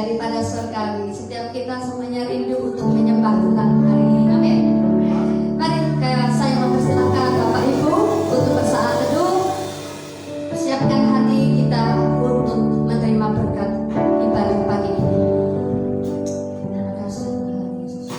daripada surgawi. Setiap kita semuanya rindu untuk menyembah Tuhan hari ini. Amin. Mari saya mempersilahkan Bapak Ibu untuk bersaat teduh, persiapkan hati kita untuk menerima berkat ibadah pagi ini. Terima kasih Tuhan Yesus.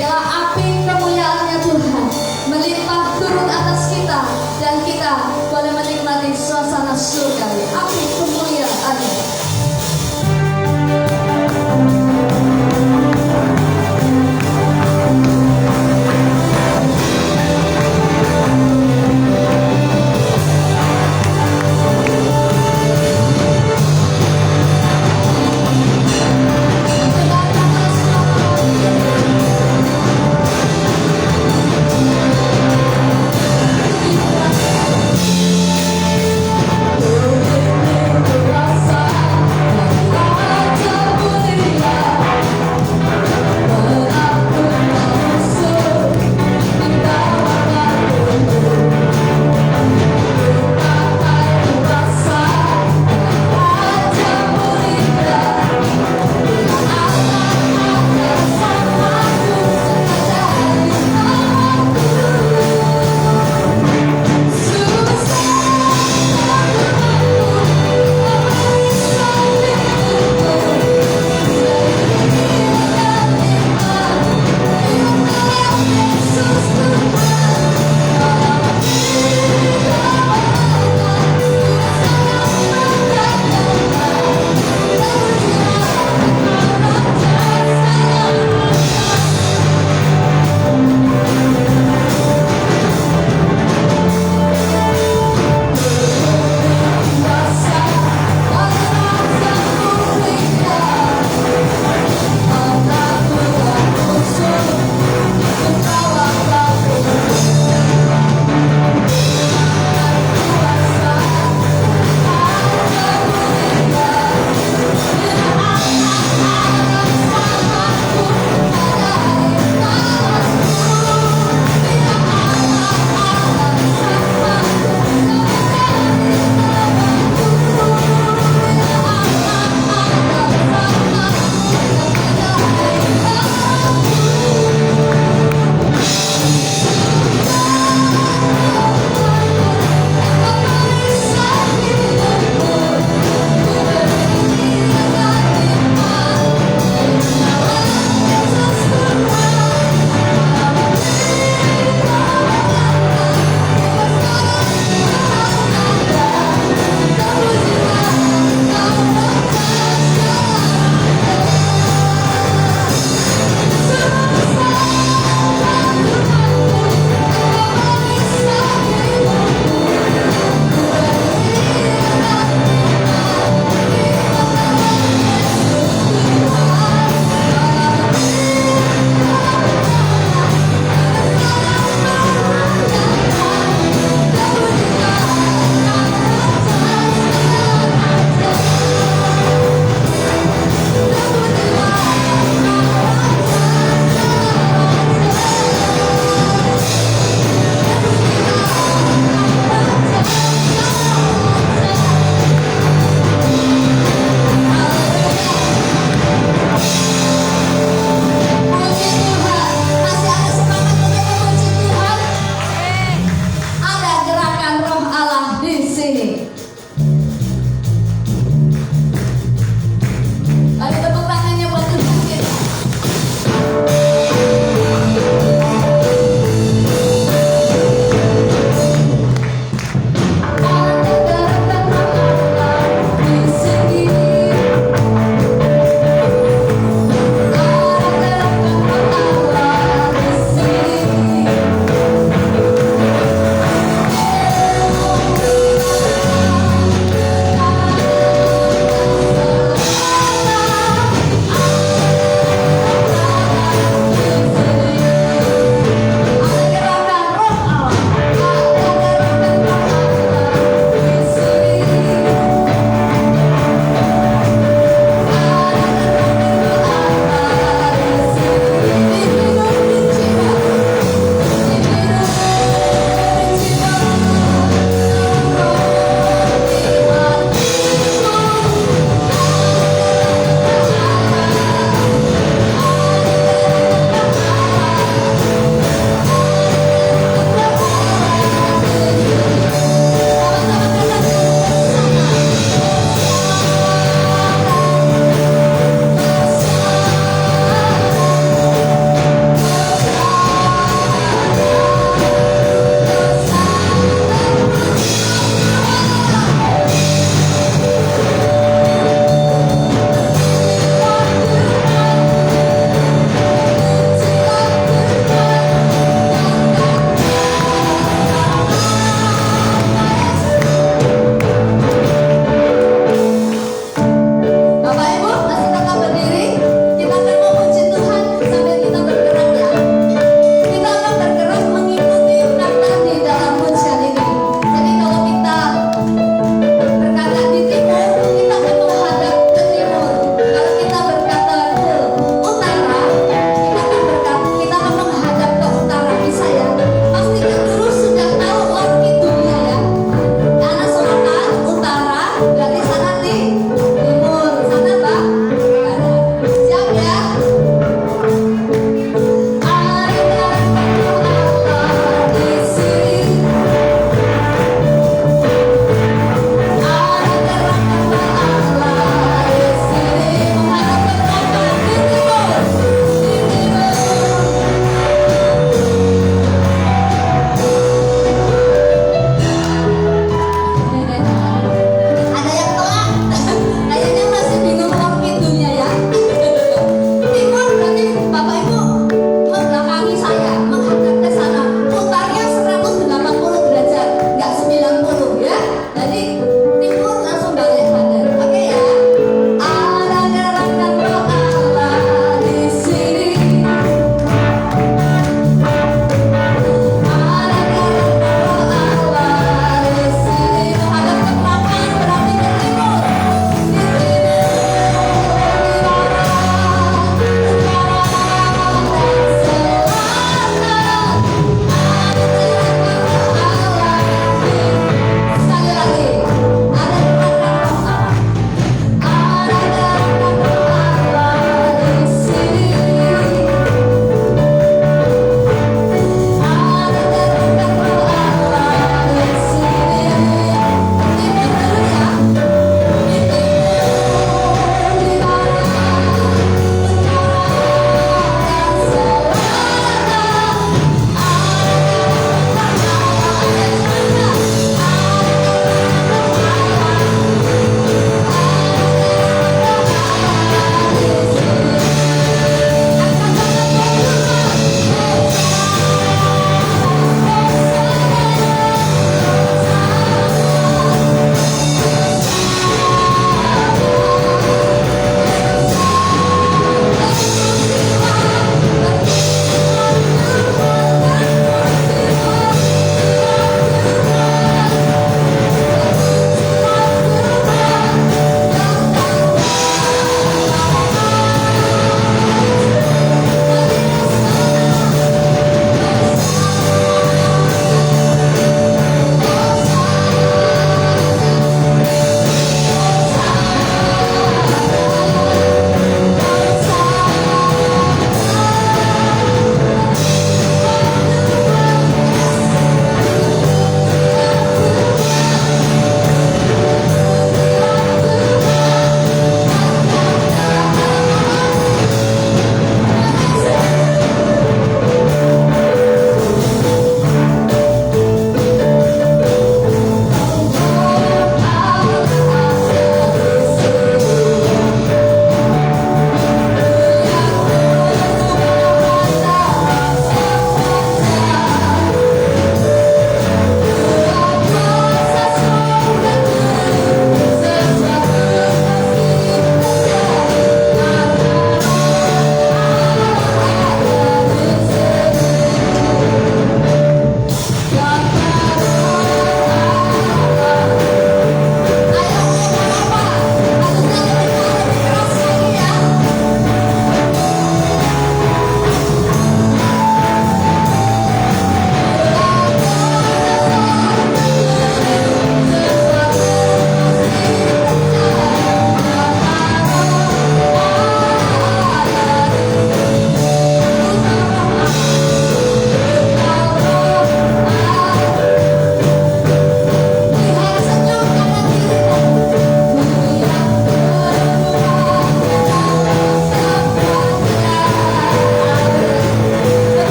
Biarlah api kemuliaan-Nya Tuhan melimpah turun atas kita, dan kita boleh menikmati suasana surga. Api kemuliaan-Nya. Rasa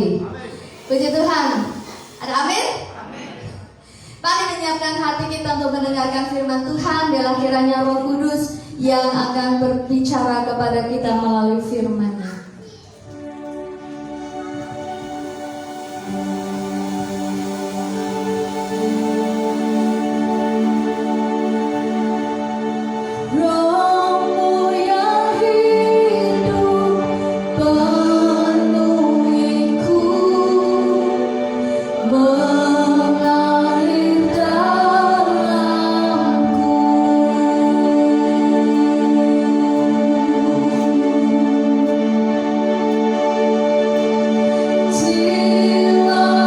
diberkati. Puji Tuhan. Ada amin? Mari menyiapkan hati kita untuk mendengarkan firman Tuhan. Biarlah kiranya Roh Kudus yang akan berbicara kepada kita melalui firman-Nya. Jiwa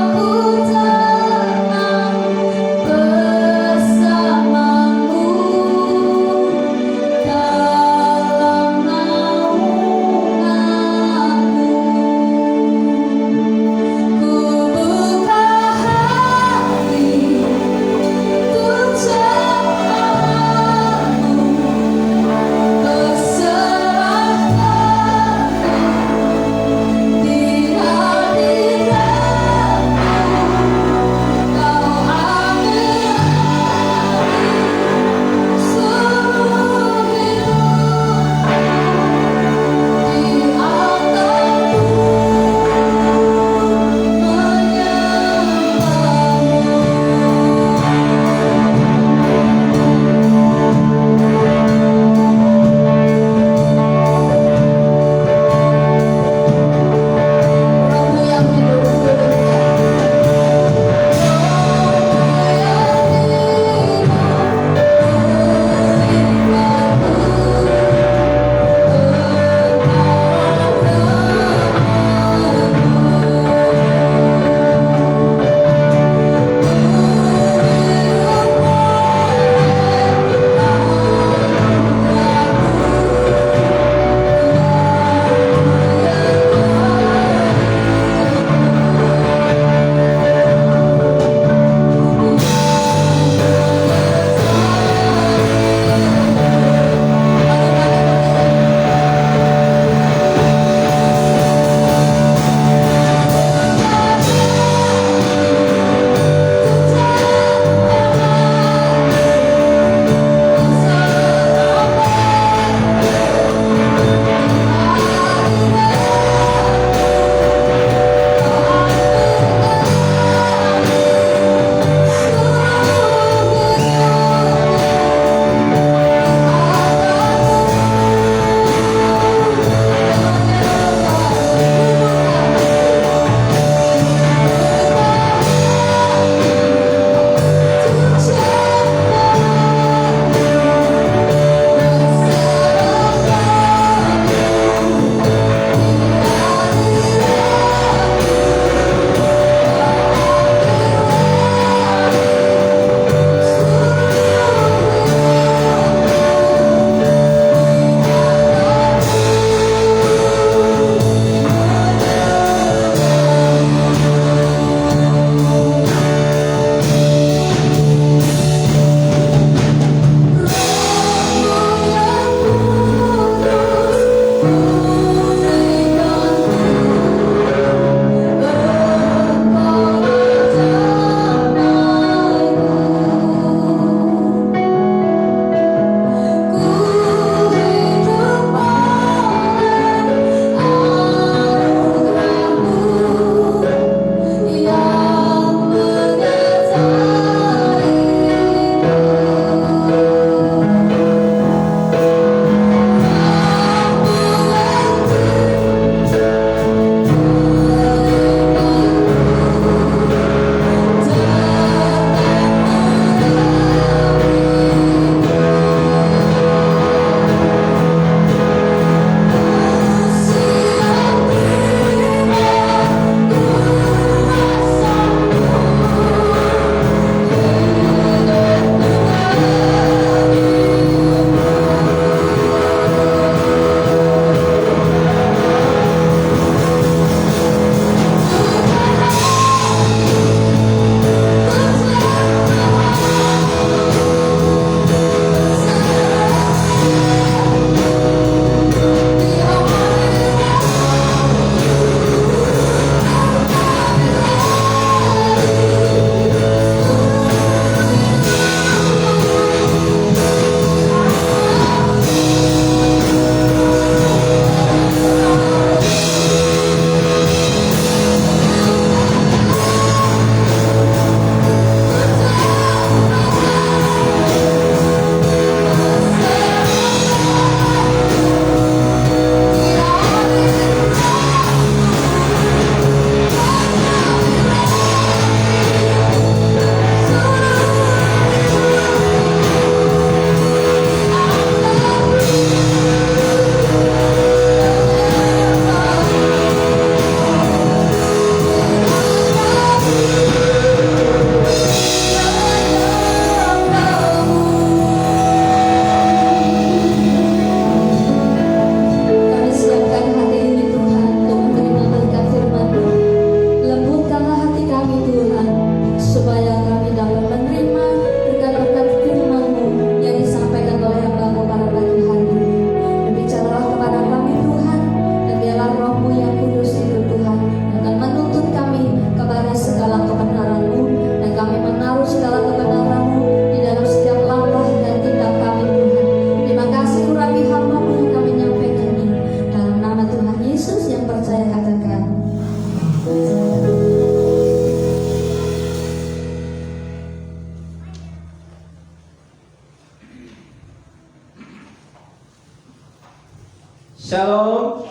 Shalom.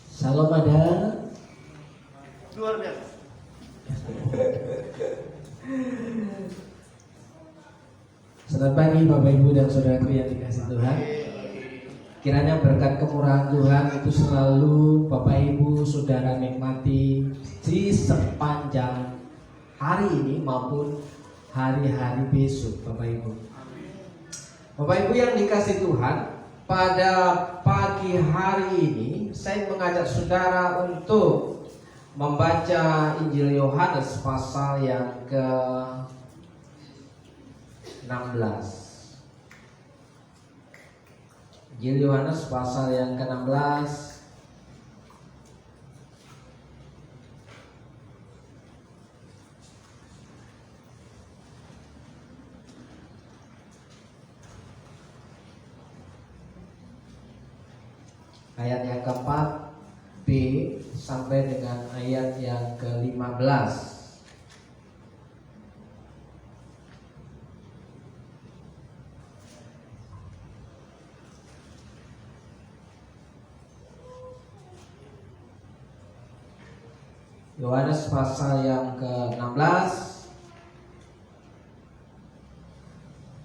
Shalom ada. Luar biasa. Selamat pagi Bapak Ibu dan Saudaraku yang dikasihi Tuhan. Kiranya berkat kemurahan Tuhan itu selalu Bapak Ibu Saudara nikmati di sepanjang hari ini maupun hari-hari besok Bapak Ibu. Bapak Ibu yang dikasihi Tuhan, pada pagi hari ini saya mengajak saudara untuk membaca Injil Yohanes pasal yang ke-16. Injil Yohanes pasal yang ke-16 ayat yang keempat B sampai dengan ayat yang ke-15. Yohanes pasal yang ke-16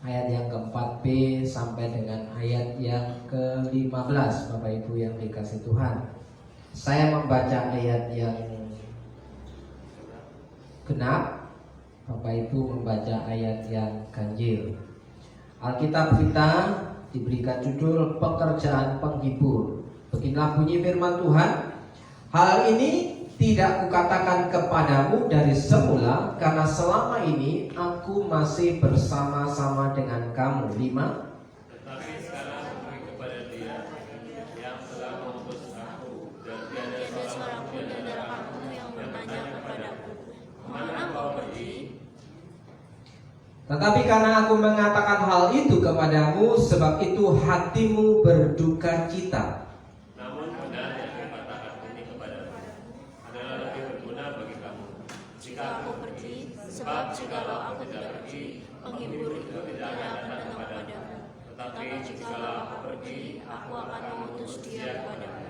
ayat yang ke-4b sampai dengan ayat yang ke-15. Bapak Ibu yang dikasihi Tuhan, saya membaca ayat yang genap, Bapak Ibu membaca ayat yang ganjil. Alkitab kita diberikan judul pekerjaan penghibur. Beginilah bunyi firman Tuhan. Hal ini tidak kukatakan kepadamu dari semula, karena selama ini aku masih bersama-sama dengan kamu. 5. Tetapi sekarang beri kepada dia yang telah mengutus aku, dan tiada seorang pun di antara kamu yang bertanya kepadaku, kemana kau pergi? Tetapi karena aku mengatakan hal itu kepadamu, sebab itu hatimu berduka cita. Namun benar yang kukatakan ini kepadamu adalah lebih berguna bagi kamu jika aku pergi, sebab jikalau aku tidak pergi, penghibur itu tidak akan datang kepadamu. Tetapi jikalau aku pergi, aku akan mengutus dia kepadamu.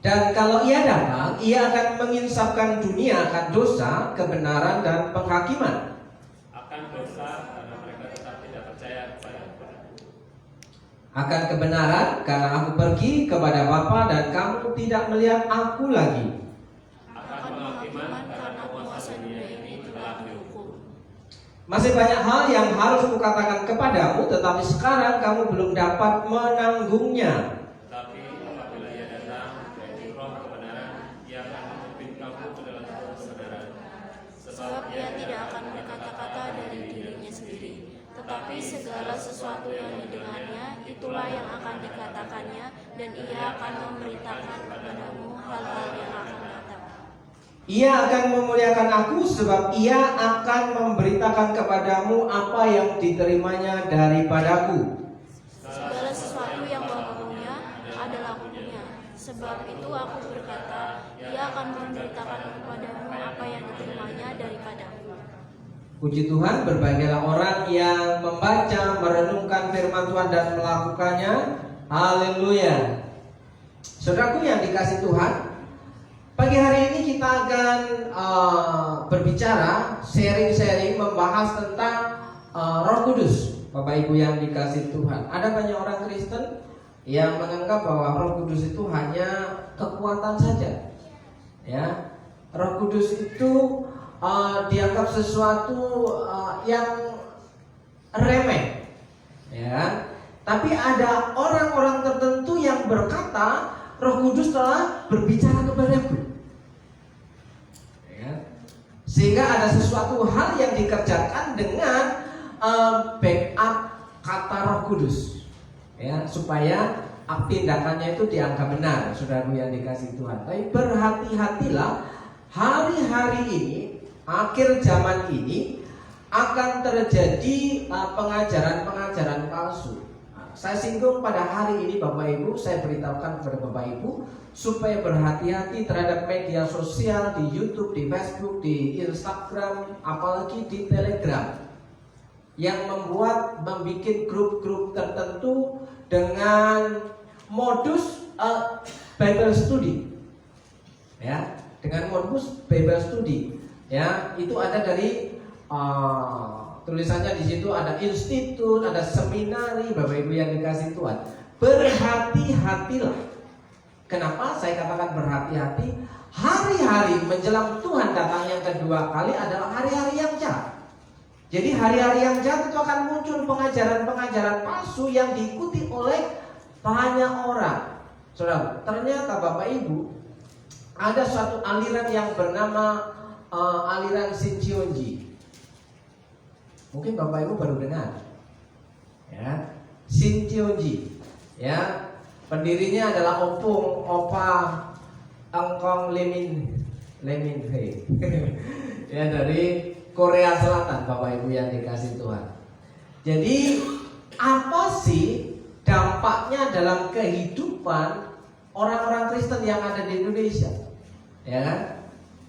Dan kalau ia datang, ia akan menginsafkan dunia akan dosa, kebenaran, dan penghakiman. Akan dosa karena mereka tetap tidak percaya kepadaku. Akan kebenaran karena aku pergi kepada Bapa dan kamu tidak melihat aku lagi. Akan penghakiman karena penguasa dunia ini telah dihukum. Masih banyak hal yang harus kukatakan kepadamu, tetapi sekarang kamu belum dapat menanggungnya. Tetapi apabila ia datang, yaitu Roh kebenaran, ia akan memimpin kamu ke dalam kebenaran. Sebab ia tidak akan berkata-kata dari dirinya sendiri, tetapi segala sesuatu yang didengarnya, itulah yang akan dikatakannya, dan ia akan memberitakan kepadamu hal-hal yang akan datang. Ia akan memuliakan aku, sebab ia akan memberitakan kepadamu apa yang diterimanya daripadaku. Segala sesuatu yang Bapa punya adalah aku punya. Sebab itu aku berkata, ia akan memberitakan kepadamu apa yang diterimanya daripadaku. Puji Tuhan, berbahagialah orang yang membaca, merenungkan firman Tuhan dan melakukannya. Haleluya. Saudaraku yang dikasihi Tuhan, pagi hari ini kita akan berbicara, sharing-sharing, membahas tentang Roh Kudus. Bapak Ibu yang dikasihi Tuhan, ada banyak orang Kristen yang menganggap bahwa Roh Kudus itu hanya kekuatan saja. Ya, Roh Kudus itu dianggap sesuatu yang remeh, ya. Tapi ada orang-orang tertentu yang berkata, Roh Kudus telah berbicara kepadaku, ya. Sehingga ada sesuatu hal yang dikerjakan dengan backup kata Roh Kudus, ya, supaya tindakannya itu dianggap benar. Saudara yang dikasihi Tuhan, tapi berhati-hatilah, hari-hari ini, akhir zaman ini akan terjadi pengajaran-pengajaran palsu. Saya singgung pada hari ini Bapak Ibu, saya beritahukan kepada Bapak Ibu supaya berhati-hati terhadap media sosial, di YouTube, di Facebook, di Instagram, apalagi di Telegram, yang membuat grup-grup tertentu dengan modus Bible study. Ya, dengan modus Bible study. Ya, itu ada dari tulisannya di situ, ada institut, ada seminari, Bapak Ibu yang dikasih Tuhan. Berhati-hatilah. Kenapa saya katakan berhati-hati? Hari-hari menjelang Tuhan datang yang kedua kali adalah hari-hari yang jahat. Jadi hari-hari yang jahat itu akan muncul pengajaran-pengajaran palsu yang diikuti oleh banyak orang. Saudara, ternyata Bapak Ibu, ada suatu aliran yang bernama aliran Shincheonji. Mungkin Bapak Ibu baru dengar. Ya, Shincheonji. Ya, pendirinya adalah Opa Angkong Lemin Hei. Ya, dari Korea Selatan, Bapak Ibu yang dikasih Tuhan. Jadi apa sih dampaknya dalam kehidupan orang-orang Kristen yang ada di Indonesia? Ya kan?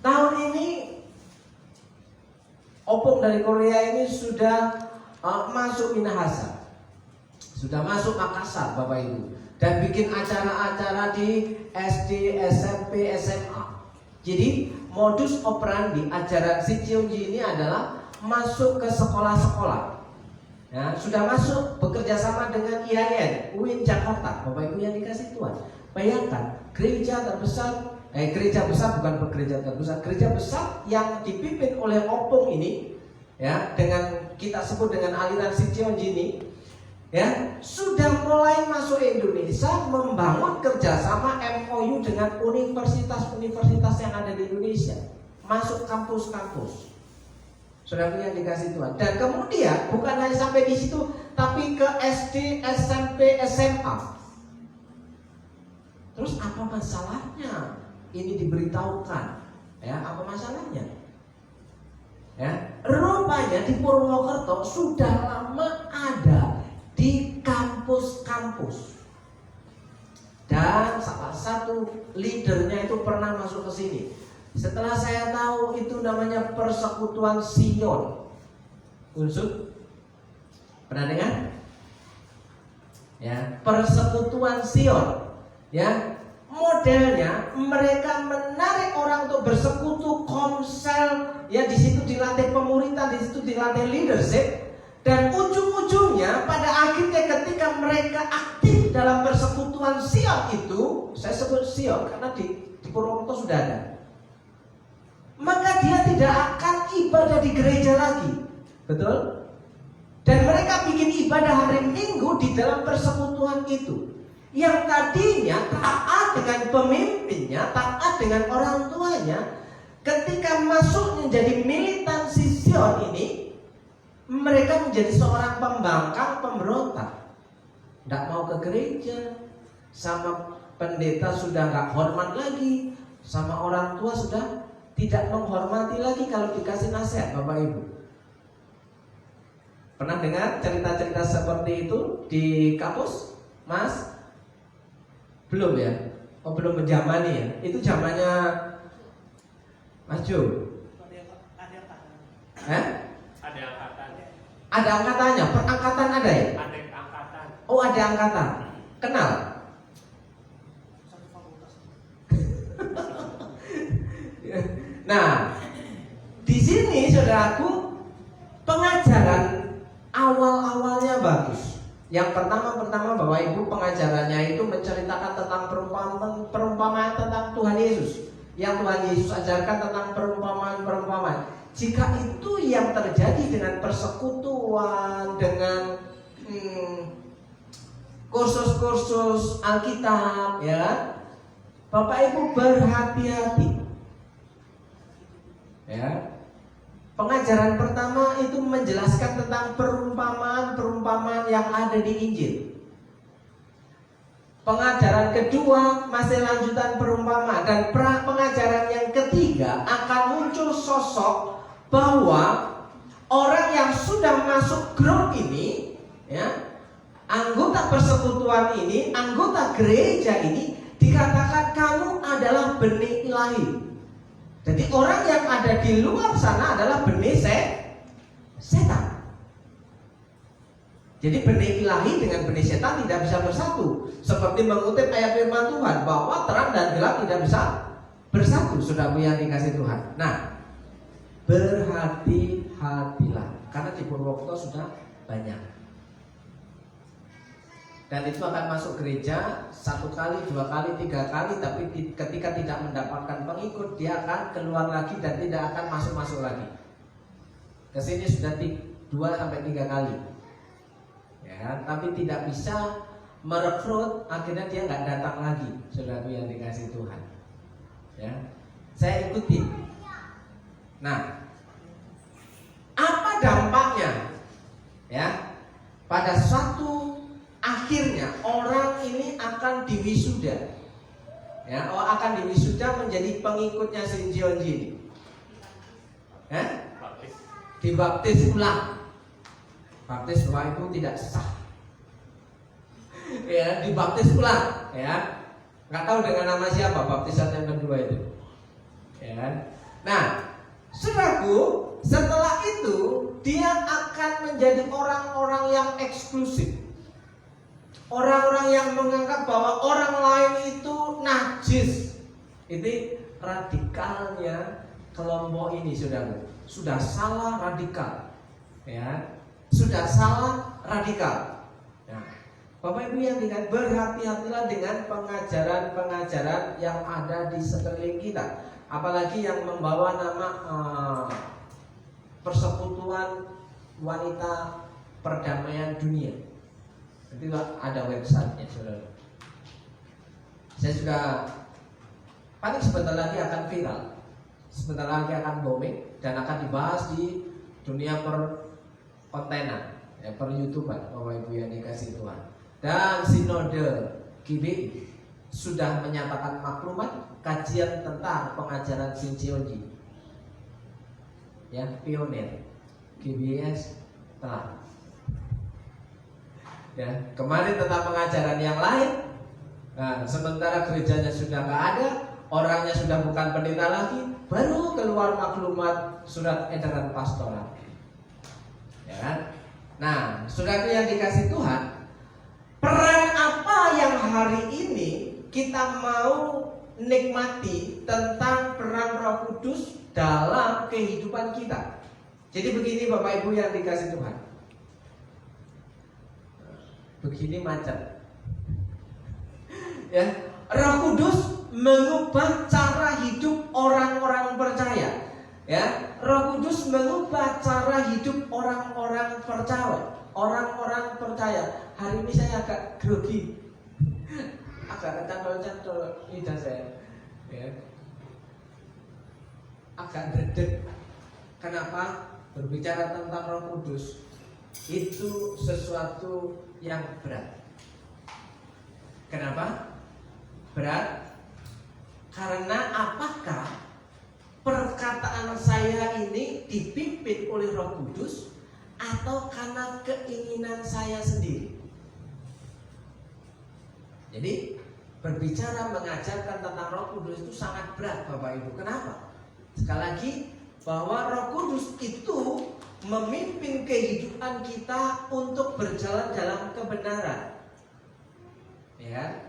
Tahun ini opung dari Korea ini sudah masuk Minahasa, sudah masuk Makassar, Bapak Ibu, dan bikin acara-acara di SD, SMP, SMA. Jadi modus operandi ajaran Shincheonji ini adalah masuk ke sekolah-sekolah. Ya, sudah masuk bekerja sama dengan IAIN, UIN Jakarta, Bapak Ibu yang dikasih Tuhan. Bayangkan gereja terbesar, gereja besar bukan gereja terbesar, gereja besar yang dipimpin oleh opung ini, ya, dengan kita sebut dengan aliran Shincheonji ini, ya, sudah mulai masuk Indonesia, membangun kerjasama MOU dengan universitas-universitas yang ada di Indonesia, masuk kampus-kampus. Saudara yang dikasih Tuhan. Dan kemudian bukan hanya sampai di situ, tapi ke SD, SMP, SMA. Terus apa masalahnya ini diberitahukan? Ya, apa masalahnya? Ya, rupanya di Purwokerto sudah lama ada di kampus-kampus. Dan salah satu leadernya itu pernah masuk ke sini. Setelah saya tahu itu namanya Persekutuan Sion. Unsur? Pernah dengar? Ya, Persekutuan Sion. Ya, modelnya mereka menarik orang untuk bersekutu, komsel, ya, di situ dilatih pemuritan, di situ dilatih leadership. Dan ujung-ujungnya pada akhirnya ketika mereka aktif dalam persekutuan Sion itu, saya sebut Sion karena di Purwokerto sudah ada, maka dia tidak akan ibadah di gereja lagi. Betul? Dan mereka bikin ibadah hari Minggu di dalam persekutuan itu. Yang tadinya taat dengan pemimpinnya, taat dengan orang tuanya, ketika masuk menjadi militansi Sion ini, mereka menjadi seorang pembangkang, pemberontak. Tidak mau ke gereja, sama pendeta sudah gak hormat lagi, sama orang tua sudah tidak menghormati lagi kalau dikasih nasihat, Bapak Ibu. Pernah dengar cerita-cerita seperti itu di kampus, Mas? Belum ya? Oh, belum menjamani ya? Itu zamannya Mas Jo? Ada angkatan. Ada angkatannya? Perangkatan ada ya? Ada angkatan. Oh, ada angkatan. Kenal? Nah, di sini saudaraku, pengajaran awal-awalnya bagus. Yang pertama Bapak Ibu, pengajarannya itu menceritakan tentang perumpamaan tentang Tuhan Yesus. Yang Tuhan Yesus ajarkan tentang perumpamaan. Jika itu yang terjadi dengan persekutuan, dengan kursus-kursus Alkitab, ya, Bapak Ibu berhati-hati. Ya. Pengajaran pertama itu menjelaskan tentang perumpamaan yang ada di Injil. Pengajaran kedua masih lanjutan perumpamaan, dan pengajaran yang ketiga akan muncul sosok bahwa orang yang sudah masuk grup ini, ya, anggota persekutuan ini, anggota gereja ini, dikatakan kamu adalah benih ilahi. Jadi orang yang ada di luar sana adalah benih setan. Jadi benih ilahi dengan benih setan tidak bisa bersatu. Seperti mengutip ayat firman Tuhan bahwa terang dan gelap tidak bisa bersatu, saudaraku yang dikasih Tuhan. Nah, berhati-hatilah karena di Purwokerto sudah banyak. Dan itu akan masuk gereja 1 kali, 2 kali, 3 kali, tapi ketika tidak mendapatkan pengikut, dia akan keluar lagi dan tidak akan masuk lagi. Kesini sudah 2-3 kali. Ya, tapi tidak bisa merekrut, akhirnya dia nggak datang lagi, saudaraku yang dikasih Tuhan. Ya, saya ikuti. Nah, apa dampaknya? Ya, pada suatu akhirnya orang ini akan diwisuda. Ya, akan diwisuda menjadi pengikutnya Shincheonji ini. Ya? Dibaptis ulang. Baptis Bapak Ibu tidak sah. Ya, dibaptis ulang, ya. Nggak tahu dengan nama siapa baptisan yang kedua itu. Ya. Nah, saudaraku, setelah itu dia akan menjadi orang-orang yang eksklusif. Orang-orang yang menganggap bahwa orang lain itu najis. Itu radikalnya kelompok ini, saudaraku. Sudah salah radikal. Ya. Sudah salah radikal. Nah, Bapak Ibu yang dikatakan, berhati-hatilah dengan pengajaran-pengajaran yang ada di sekeliling kita, apalagi yang membawa nama Persekutuan Wanita Perdamaian Dunia. Itu ada websitenya, saudara. Saya juga paling sebentar lagi akan viral, sebentar lagi akan booming dan akan dibahas di dunia kontenan, ya, per YouTuber, Bapak Ibu yang dikasih Tuhan. Dan Sinode GBI sudah menyatakan maklumat kajian tentang pengajaran Shincheonji. Ya, pionir GBS telah. Ya, kemarin tentang pengajaran yang lain. Nah, sementara gerejanya sudah nggak ada, orangnya sudah bukan pendeta lagi, baru keluar maklumat surat edaran pastoral. Ya kan? Nah, saudaraku yang dikasih Tuhan, peran apa yang hari ini kita mau nikmati tentang peran Roh Kudus dalam kehidupan kita? Jadi begini Bapak Ibu yang dikasih Tuhan, begini macam, ya, Roh Kudus mengubah cara hidup orang-orang percaya. Ya, Roh Kudus mengubah cara hidup orang-orang percaya. Orang-orang percaya. Hari ini saya agak grogi, agak kecantol-cantol lidah saya. Ya. Agak dredeg. Kenapa? Berbicara tentang Roh Kudus itu sesuatu yang berat. Kenapa? Berat karena apakah perkataan saya ini dipimpin oleh Roh Kudus atau karena keinginan saya sendiri? Jadi berbicara mengajarkan tentang Roh Kudus itu sangat berat Bapak Ibu. Kenapa? Sekali lagi, bahwa Roh Kudus itu memimpin kehidupan kita untuk berjalan dalam kebenaran. Ya.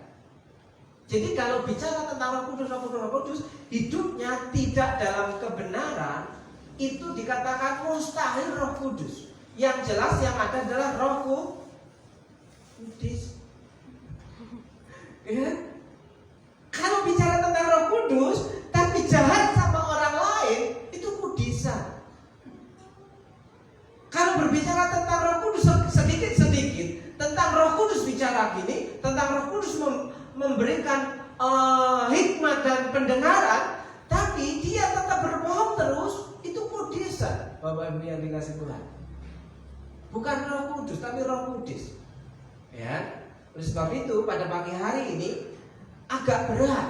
Jadi kalau bicara tentang Roh Kudus, hidupnya tidak dalam kebenaran, itu dikatakan mustahil Roh Kudus. Yang jelas yang ada adalah Roh Kudus. Ya. Kalau bicara tentang Roh Kudus, tapi jahat sama orang lain, itu kudisan. Kalau berbicara tentang Roh Kudus sedikit-sedikit, tentang Roh Kudus bicara gini, tentang Roh Kudus memberikan hikmat dan pendengaran, tapi dia tetap berbohong terus, itu kudisan. Bapak Ibu yang dikasih Tuhan, bukan Roh Kudus, tapi Roh Kudus. Ya, oleh sebab itu pada pagi hari ini agak berat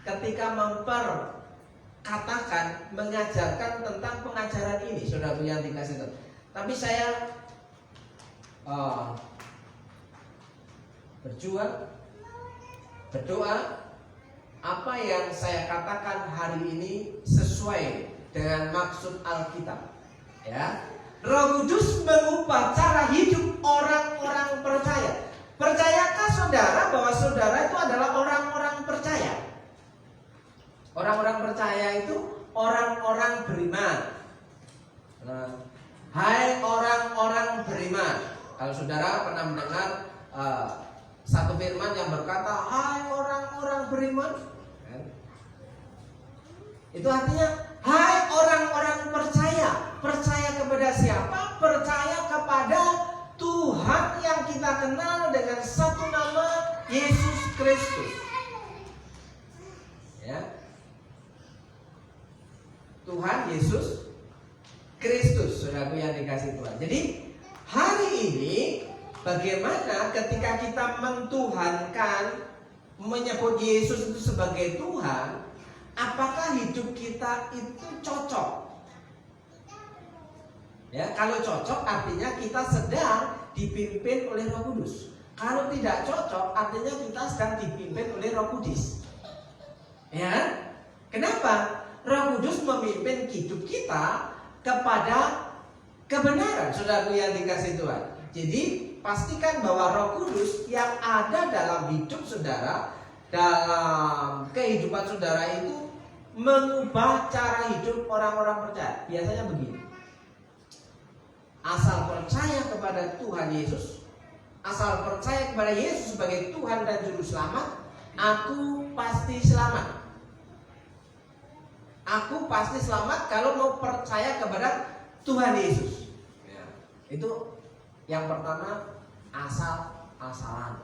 ketika memperkatakan, mengajarkan tentang pengajaran ini, saudara yang dikasih Tuhan. Tapi saya berdoa apa yang saya katakan hari ini sesuai dengan maksud Alkitab. Ya, Roh Kudus mengubah cara hidup orang-orang percaya. Percayakah saudara bahwa saudara itu adalah orang-orang percaya? Orang-orang percaya itu orang-orang beriman. Nah, hai orang-orang beriman. Kalau saudara pernah mendengar satu firman yang berkata, hai orang-orang beriman, itu artinya, hai orang-orang percaya. Percaya kepada siapa? Percaya kepada Tuhan yang kita kenal dengan satu nama, Yesus Kristus. Ya. Tuhan Yesus Kristus, saudaraku yang dikasih Tuhan. Jadi hari ini bagaimana ketika kita mentuhankan, menyebut Yesus itu sebagai Tuhan, apakah hidup kita itu cocok? Ya, kalau cocok artinya kita sedang dipimpin oleh Roh Kudus. Kalau tidak cocok artinya kita sedang dipimpin oleh Roh Kudus. Ya, kenapa? Roh Kudus memimpin hidup kita kepada kebenaran, saudaraku yang dikasih Tuhan. Jadi pastikan bahwa Roh Kudus yang ada dalam hidup saudara, dalam kehidupan saudara itu mengubah cara hidup orang-orang percaya. Biasanya begini. Asal percaya kepada Tuhan Yesus, asal percaya kepada Yesus sebagai Tuhan dan Juru Selamat, aku pasti selamat. Aku pasti selamat kalau mau percaya kepada Tuhan Yesus. Ya. Itu yang pertama, asal-asalan.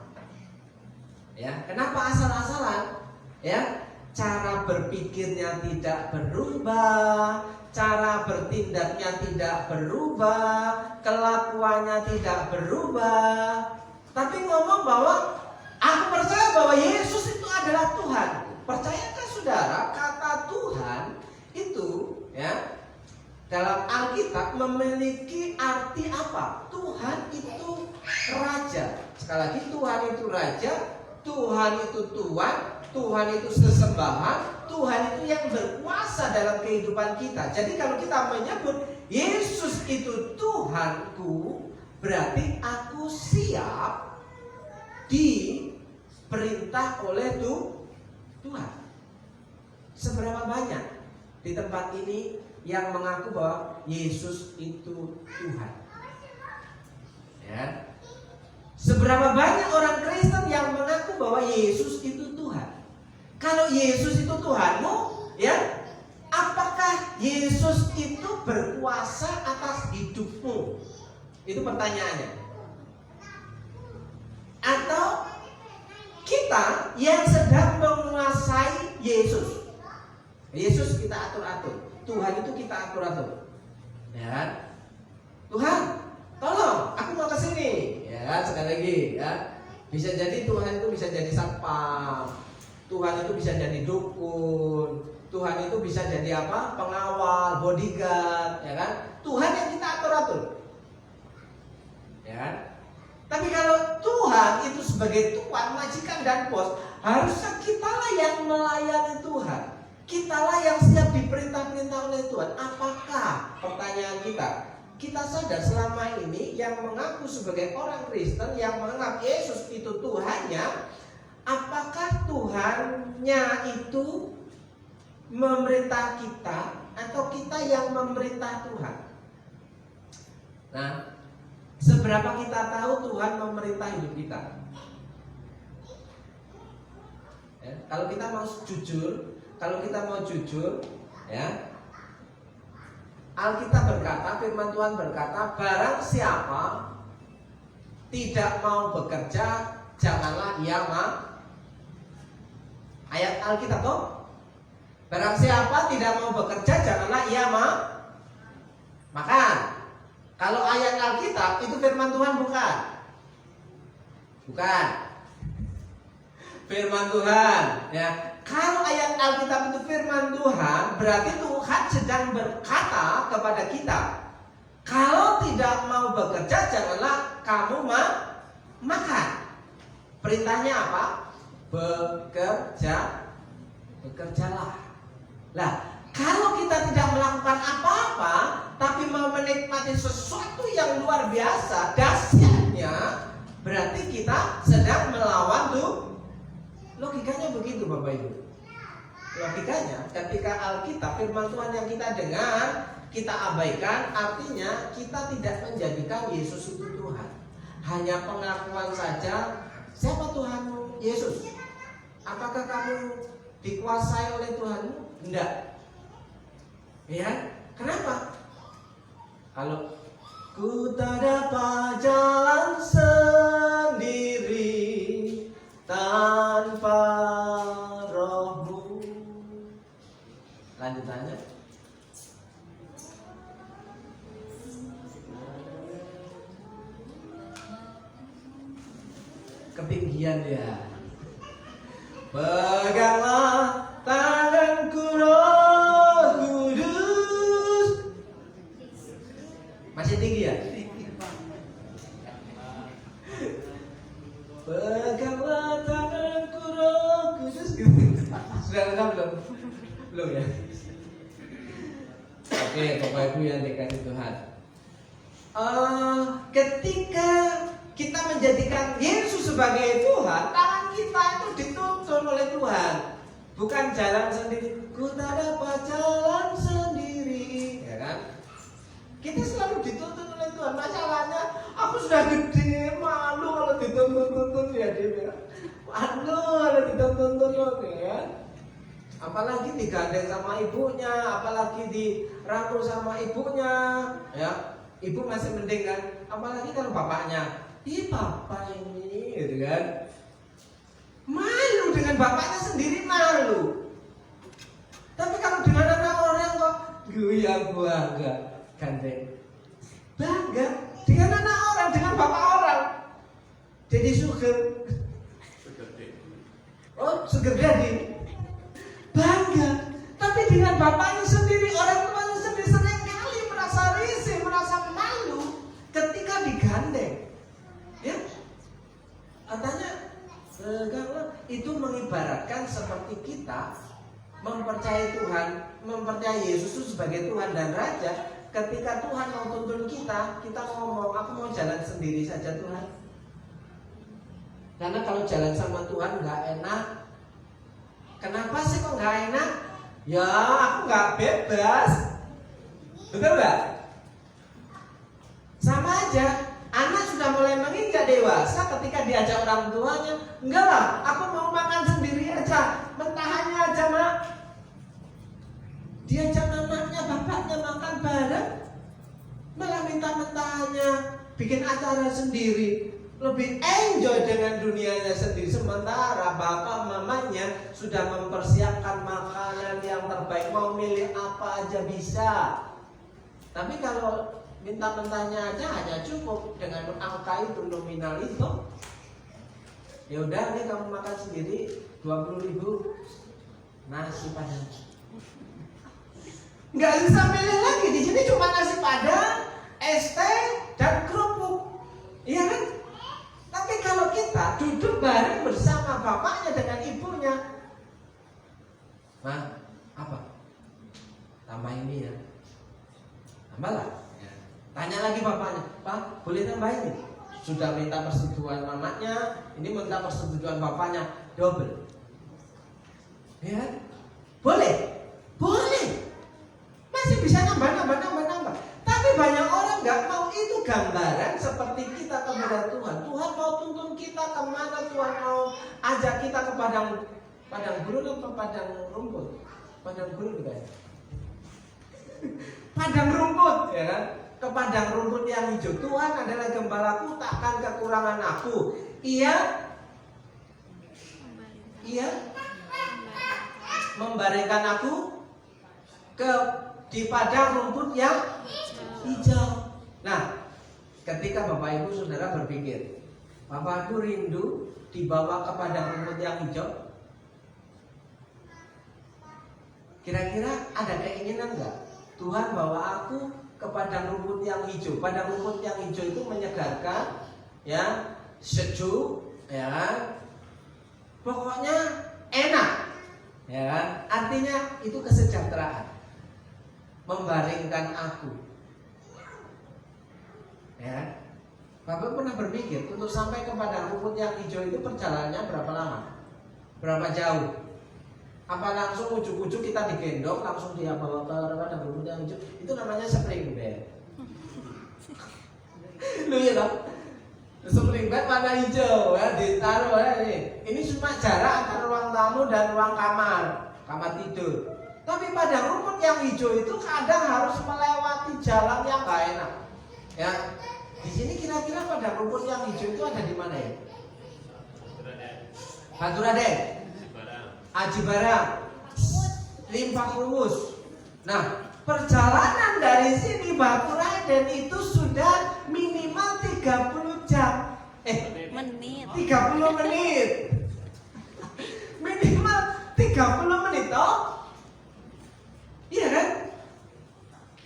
Ya, kenapa asal-asalan? Ya, cara berpikirnya tidak berubah, cara bertindaknya tidak berubah, kelakuannya tidak berubah, tapi ngomong bahwa aku percaya bahwa Yesus itu adalah Tuhan. Percayakah saudara kata Tuhan itu ya dalam Alkitab memiliki arti apa? Tuhan itu Raja. Sekali lagi, Tuhan itu Raja, Tuhan itu Tuhan, Tuhan itu sesembahan, Tuhan itu yang berkuasa dalam kehidupan kita. Jadi kalau kita menyebut Yesus itu Tuhanku, berarti aku siap diperintah oleh Tuhan. Seberapa banyak di tempat ini yang mengaku bahwa Yesus itu Tuhan? Ya. Seberapa banyak orang Kristen yang mengaku bahwa Yesus itu Tuhan? Kalau Yesus itu Tuhanmu, ya, apakah Yesus itu berkuasa atas hidupmu? Itu pertanyaannya. Atau kita yang sedang menguasai Yesus? Yesus kita atur-atur, Tuhan itu kita atur-atur. Ya, Tuhan, tolong, aku mau ke sini. Ya, sekali lagi, ya. Bisa jadi Tuhan itu bisa jadi satpam, Tuhan itu bisa jadi dukun, Tuhan itu bisa jadi apa? Pengawal, bodyguard, ya kan? Tuhan yang kita atur-atur. Ya kan? Tapi kalau Tuhan itu sebagai Tuhan, majikan dan bos, harusnya kitalah yang melayani Tuhan. Kitalah yang siap diperintah-perintah oleh Tuhan. Apakah, pertanyaan kita sadar selama ini yang mengaku sebagai orang Kristen, yang menganggap Yesus itu Tuhannya, apakah Tuhannya itu memerintah kita atau kita yang memerintah Tuhan? Nah, seberapa kita tahu Tuhan memerintah hidup kita? Ya, kalau kita mau jujur, ya, Alkitab berkata, firman Tuhan berkata, barang siapa tidak mau bekerja, janganlah ia makan. Ayat Alkitab toh, barang siapa tidak mau bekerja, janganlah ia makan. Kalau ayat Alkitab itu firman Tuhan bukan? Bukan. Firman Tuhan, ya. Kalau ayat Alkitab itu firman Tuhan, berarti Tuhan sedang berkata kepada kita, kalau tidak mau bekerja, janganlah kamu makan. Perintahnya apa? Bekerjalah. Lah, kalau kita tidak melakukan apa-apa, tapi tapi mau menikmati sesuatu yang luar biasa, dahsyatnya, berarti kita sedang melawan tuh. Logikanya begitu Bapak Ibu. Logikanya ketika Alkitab firman Tuhan yang kita dengar, kita abaikan, artinya kita tidak menjadikan Yesus itu Tuhan. Hanya pengakuan saja, siapa Tuhanmu? Yesus. Apakah kamu dikuasai oleh Tuhanmu? Enggak. Ya, kenapa? Kalau ku tak dapat jalan sendiri tanpa Roh-Mu. Lanjutannya. Ketinggian ya. Peganglah tanganku Roh Kudus. Masih tinggi ya? Peganglah tanganku Roh Kudus. Sudah lengkap belum? Belum ya? Oke, Bapak Ibu yang dikasihi Tuhan. Ketika kita menjadikan Yesus sebagai Tuhan, tangan kita itu dituntun oleh Tuhan, bukan jalan sendiri. Ku tak dapat jalan sendiri, ya kan? Kita selalu dituntun oleh Tuhan. Masalahnya, aku sudah gede, malu kalau dituntun ya dia. Malu kalau dituntun ya. Apalagi digandeng sama ibunya, apalagi dirangkul sama ibunya, ya. Ibu masih mending kan, apalagi kalau bapaknya. Ih bapak ini, gitu kan. Malu dengan bapaknya sendiri malu. Tapi kalau dengan anak orang kok gue bangga, gandeng. Bangga dengan anak orang, dengan bapak orang. Jadi sugar. Oh, sugar daddy. Bangga. Tapi dengan bapaknya sendiri, orang tuanya sendiri sering kali merasa risih, merasa malu ketika digandeng. Ya, katanya itu mengibaratkan seperti kita mempercayai Tuhan, mempercayai Yesus itu sebagai Tuhan dan Raja. Ketika Tuhan mau tuntun kita, kita ngomong, aku mau jalan sendiri saja Tuhan. Karena kalau jalan sama Tuhan nggak enak. Kenapa sih kok nggak enak? Ya, aku nggak bebas. Betul nggak? Sama aja. Anak sudah mulai menginjak dewasa ketika diajak orang tuanya, enggak lah, aku mau makan sendiri aja, mentahannya aja mak. Diajak mamanya, bapaknya makan bareng, malah minta mentahannya, bikin acara sendiri, lebih enjoy dengan dunianya sendiri. Sementara bapak mamanya sudah mempersiapkan makanan yang terbaik, mau milih apa aja bisa. Tapi kalau minta mentahnya aja hanya cukup dengan angka itu, nominal itu. Ya udah, ini kamu makan sendiri 20.000 nasi padang. Nggak bisa milih lagi, di sini cuma nasi padang, es teh dan kerupuk, iya kan? Tapi kalau kita duduk bareng bersama bapaknya dengan ibunya, Ma, apa? Tambah ini ya, tambahlah. Tanya lagi bapaknya, Pak, boleh tambah ini? Sudah minta persetujuan mamanya, ini minta persetujuan bapaknya, double. Ya, boleh, boleh. Masih bisa nambah. Tapi banyak orang nggak mau. Itu gambaran seperti kita kepada Tuhan. Tuhan mau tuntun kita kemana? Tuhan mau ajak kita ke padang gurun atau padang rumput? Padang gurun guys. Padang rumput, ya kan? Ke padang rumput yang hijau. Tuhan adalah gembalaku, takkan kekurangan aku. Ia membaringkan aku di padang rumput yang hijau. Nah, ketika Bapak Ibu Saudara berpikir, Bapak aku rindu dibawa ke padang rumput yang hijau, kira-kira ada keinginan nggak? Tuhan bawa aku ke padang rumput yang hijau. Padang rumput yang hijau itu menyegarkan, ya, sejuk, ya kan? Pokoknya enak, ya kan? Artinya itu kesejahteraan. Membaringkan aku Ya. Bapak pernah berpikir untuk sampai ke padang rumput yang hijau itu perjalanannya berapa lama? Berapa jauh? Apa langsung ujuk-ujuk kita digendong langsung dia bawa ke padang rumput yang hijau? Itu namanya spring bed. Lu ya kan? Spring bed warna hijau ya, ditaruh ya ini. Ini cuma jarak antara ruang tamu dan ruang kamar tidur. Tapi padang rumput yang hijau itu kadang harus melewati jalan yang gak enak. Ya, di sini kira-kira padang rumput yang hijau itu ada di mana ya? Batu Raden, Aji Barang, Limpak Ruwus. Nah, perjalanan dari sini Batu Raden itu sudah minimal 30 jam. Menit. 30 menit. Minimal 30 menit toh? Iya kan?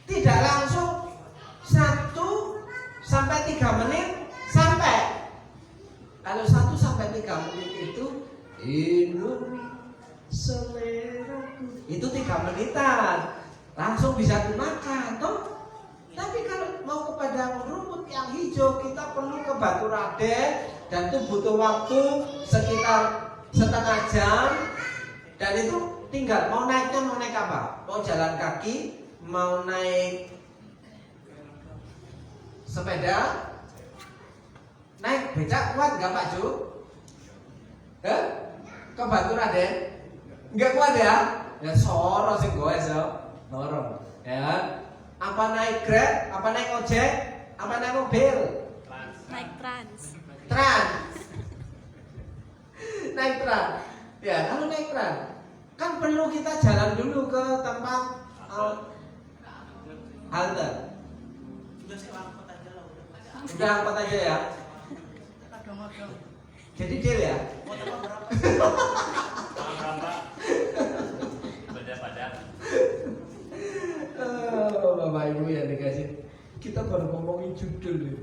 Tidak langsung 1 sampai 3 menit sampai. Kalau 1 sampai 3 menit itu Indomie seleraku. Itu 3 menitan. Langsung bisa dimakan toh? Tapi kalau mau ke padang rumput yang hijau kita perlu ke Batu Raden dan itu butuh waktu sekitar setengah jam. Dan itu tinggal mau naiknya mau naik apa? Mau jalan kaki, mau naik sepeda, naik becak kuat nggak Pak Ju? Ke Batu Raden? Nggak kuat ya? Ya soro sing goes ya, soro. Ya. Apa naik Grab? Apa naik ojek? Apa naik mobil? Naik trans. Trans. Naik trans. Ya, kalau naik trans kan perlu kita jalan dulu ke tempat halte. Udah angkot aja ya. Jadi deal ya. Bapak Ibu yang dikasih, kita baru ngomongin judul nih.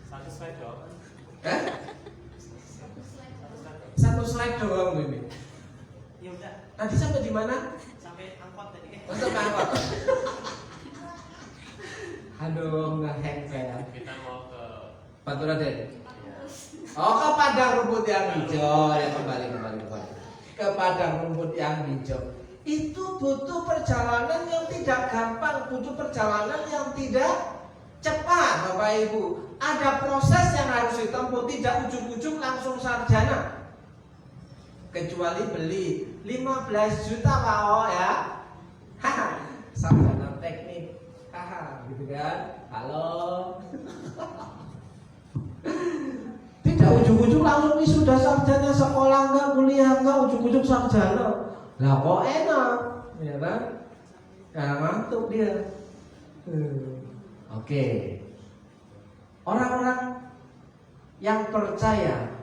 Satu slide dong. Satu slide doang ini. Ya udah, Tadi sampai di mana? sampai angkot tadi. Sampai angkot. Aduh, ngeheng saya. Kita mau ke Batu Raden. Oh, ke padang rumput yang hijau. Ya kembali. Ke padang rumput yang hijau. Itu butuh perjalanan yang tidak gampang, butuh perjalanan yang tidak cepat, Bapak Ibu. Ada proses yang harus ditempuh, tidak ujuk-ujuk langsung sarjana. Kecuali beli 15 juta Pak O ya. Haha, sarjana teknik. Haha, gitu kan. Halo. Tidak ujuk-ujuk langsung wisuda sarjana, sekolah enggak, kuliah enggak, ujuk-ujuk sarjana. Lah kok enak, ya kan? Nah, ngantuk dia. Oke. Orang-orang yang percaya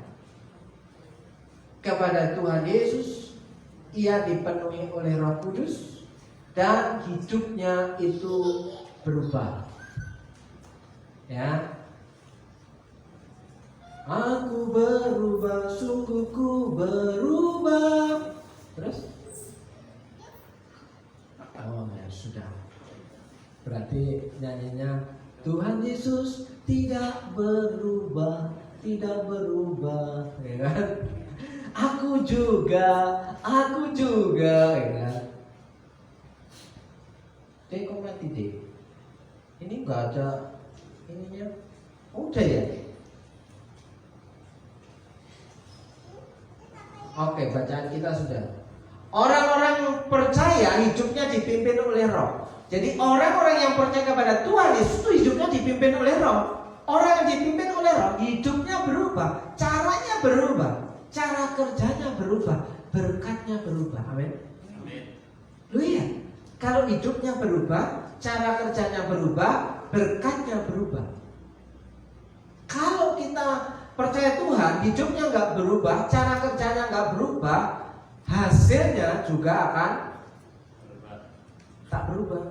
kepada Tuhan Yesus, ia dipenuhi oleh Roh Kudus dan hidupnya itu berubah. Ya. Aku berubah, sungguhku berubah. Terus? Oh ya sudah. Berarti nyanyinya Tuhan Yesus tidak berubah, ya kan? Aku juga, ya kan? Dek, kok mati dek? Ini nggak ada ininya. Oh, udah ya? Oke, bacaan kita sudah. Orang-orang percaya hidupnya dipimpin oleh Roh. Jadi orang-orang yang percaya kepada Tuhan Yesus itu hidupnya dipimpin oleh Roh. Orang yang dipimpin oleh Roh hidupnya berubah, caranya berubah, cara kerjanya berubah, berkatnya berubah. Amin. Lu ya, kalau hidupnya berubah, cara kerjanya berubah, berkatnya berubah. Kalau kita percaya Tuhan, hidupnya nggak berubah, cara kerjanya nggak berubah, hasilnya juga akan tak berubah.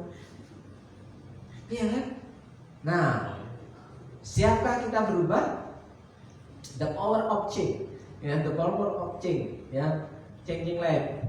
Iya kan? Nah, siapkah kita berubah? The power of change, ya, the power of change, ya, changing life.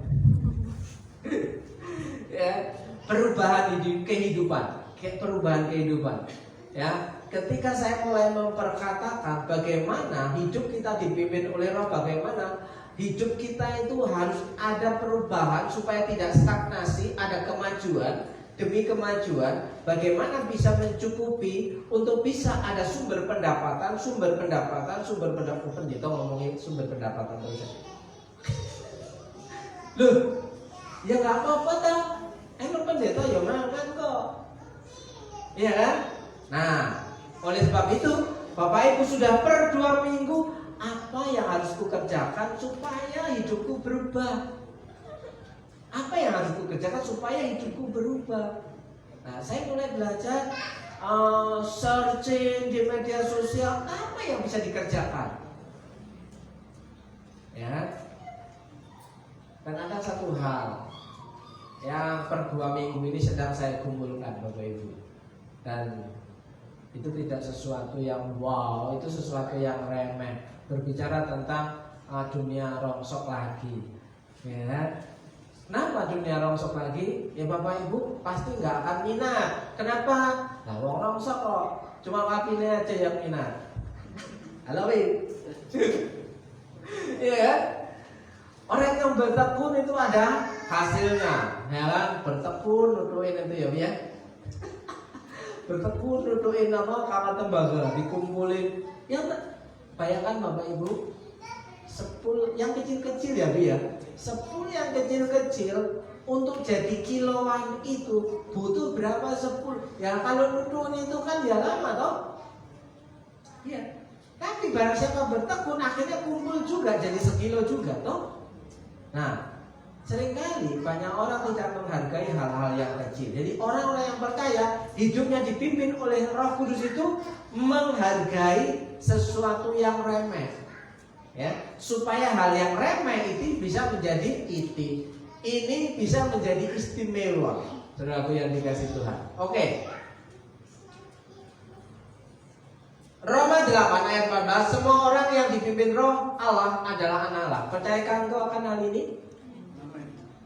Ya, perubahan kehidupan, perubahan kehidupan. Ya, ketika saya mulai memperkatakan bagaimana hidup kita dipimpin oleh Roh, bagaimana hidup kita itu harus ada perubahan supaya tidak stagnasi, ada kemajuan demi kemajuan, bagaimana bisa mencukupi untuk bisa ada sumber pendapatan, pendeta ngomongin sumber pendapatan terus. Loh, ya nggak apa-apa tau, emang pendeta ya makan kok, iya kan? Nah, oleh sebab itu, Bapak Ibu sudah per 2 minggu, apa yang harus kukerjakan supaya hidupku berubah? Apa yang harus kukerjakan supaya hidupku berubah? Nah, saya mulai belajar searching di media sosial, apa yang bisa dikerjakan? Ya, dan ada satu hal yang per 2 minggu ini sedang saya kumpulkan, Bapak Ibu, dan itu tidak sesuatu yang wow, itu sesuatu yang remeh. Berbicara tentang dunia rongsok lagi, ya. Kenapa dunia rongsok lagi? Ya Bapak Ibu pasti nggak akan minat. Kenapa? Nah, wong rongsok kok cuma wakilnya aja yang minat. Halo Win. Iya kan? Orang yang bertekun itu ada hasilnya, ya kan? Bertekun nutuin itu ya. Bertekun nutuin nama kamar tembaga, dikumpulin. Yang bayangkan Bapak Ibu, 10 yang kecil-kecil ya Bu ya. 10 yang kecil-kecil untuk jadi kiloan itu butuh berapa 10? Ya kalau nutuin itu kan ya lama toh. Iya. Tapi barang siapa bertekun akhirnya kumpul juga jadi sekilo juga toh. Nah, seringkali banyak orang tidak menghargai hal-hal yang kecil. Jadi orang-orang yang percaya hidupnya dipimpin oleh Roh Kudus itu menghargai sesuatu yang remeh, ya, supaya hal yang remeh itu bisa menjadi ini bisa menjadi istimewa. Saudaraku yang dikasih Tuhan. Oke. Roma 8 ayat 14, semua orang yang dipimpin Roh Allah adalah anak Allah. Percayakan kau akan hal ini?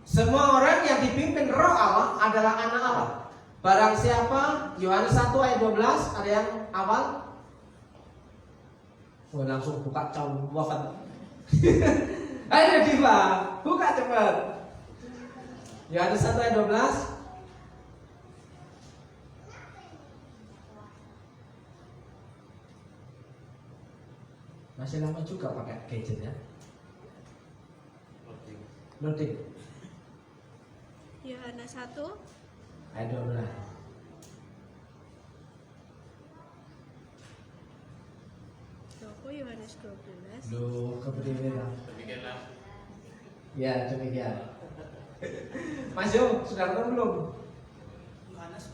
Semua orang yang dipimpin Roh Allah adalah anak Allah. Barang siapa, Yohanes 1 ayat 12, ada yang awal? Oh, langsung buka cawan. Ayo Diva, buka cepat. Yohanes 1 ayat 12. Masih lama juga pakai gadget ya. Loading. Yohanes 1 ayat 12. Toko Yohanes 12. Loh, kebetulan. Demikianlah. Ya, demikian. Mas Yo, sudah ketemu belum? Yohanes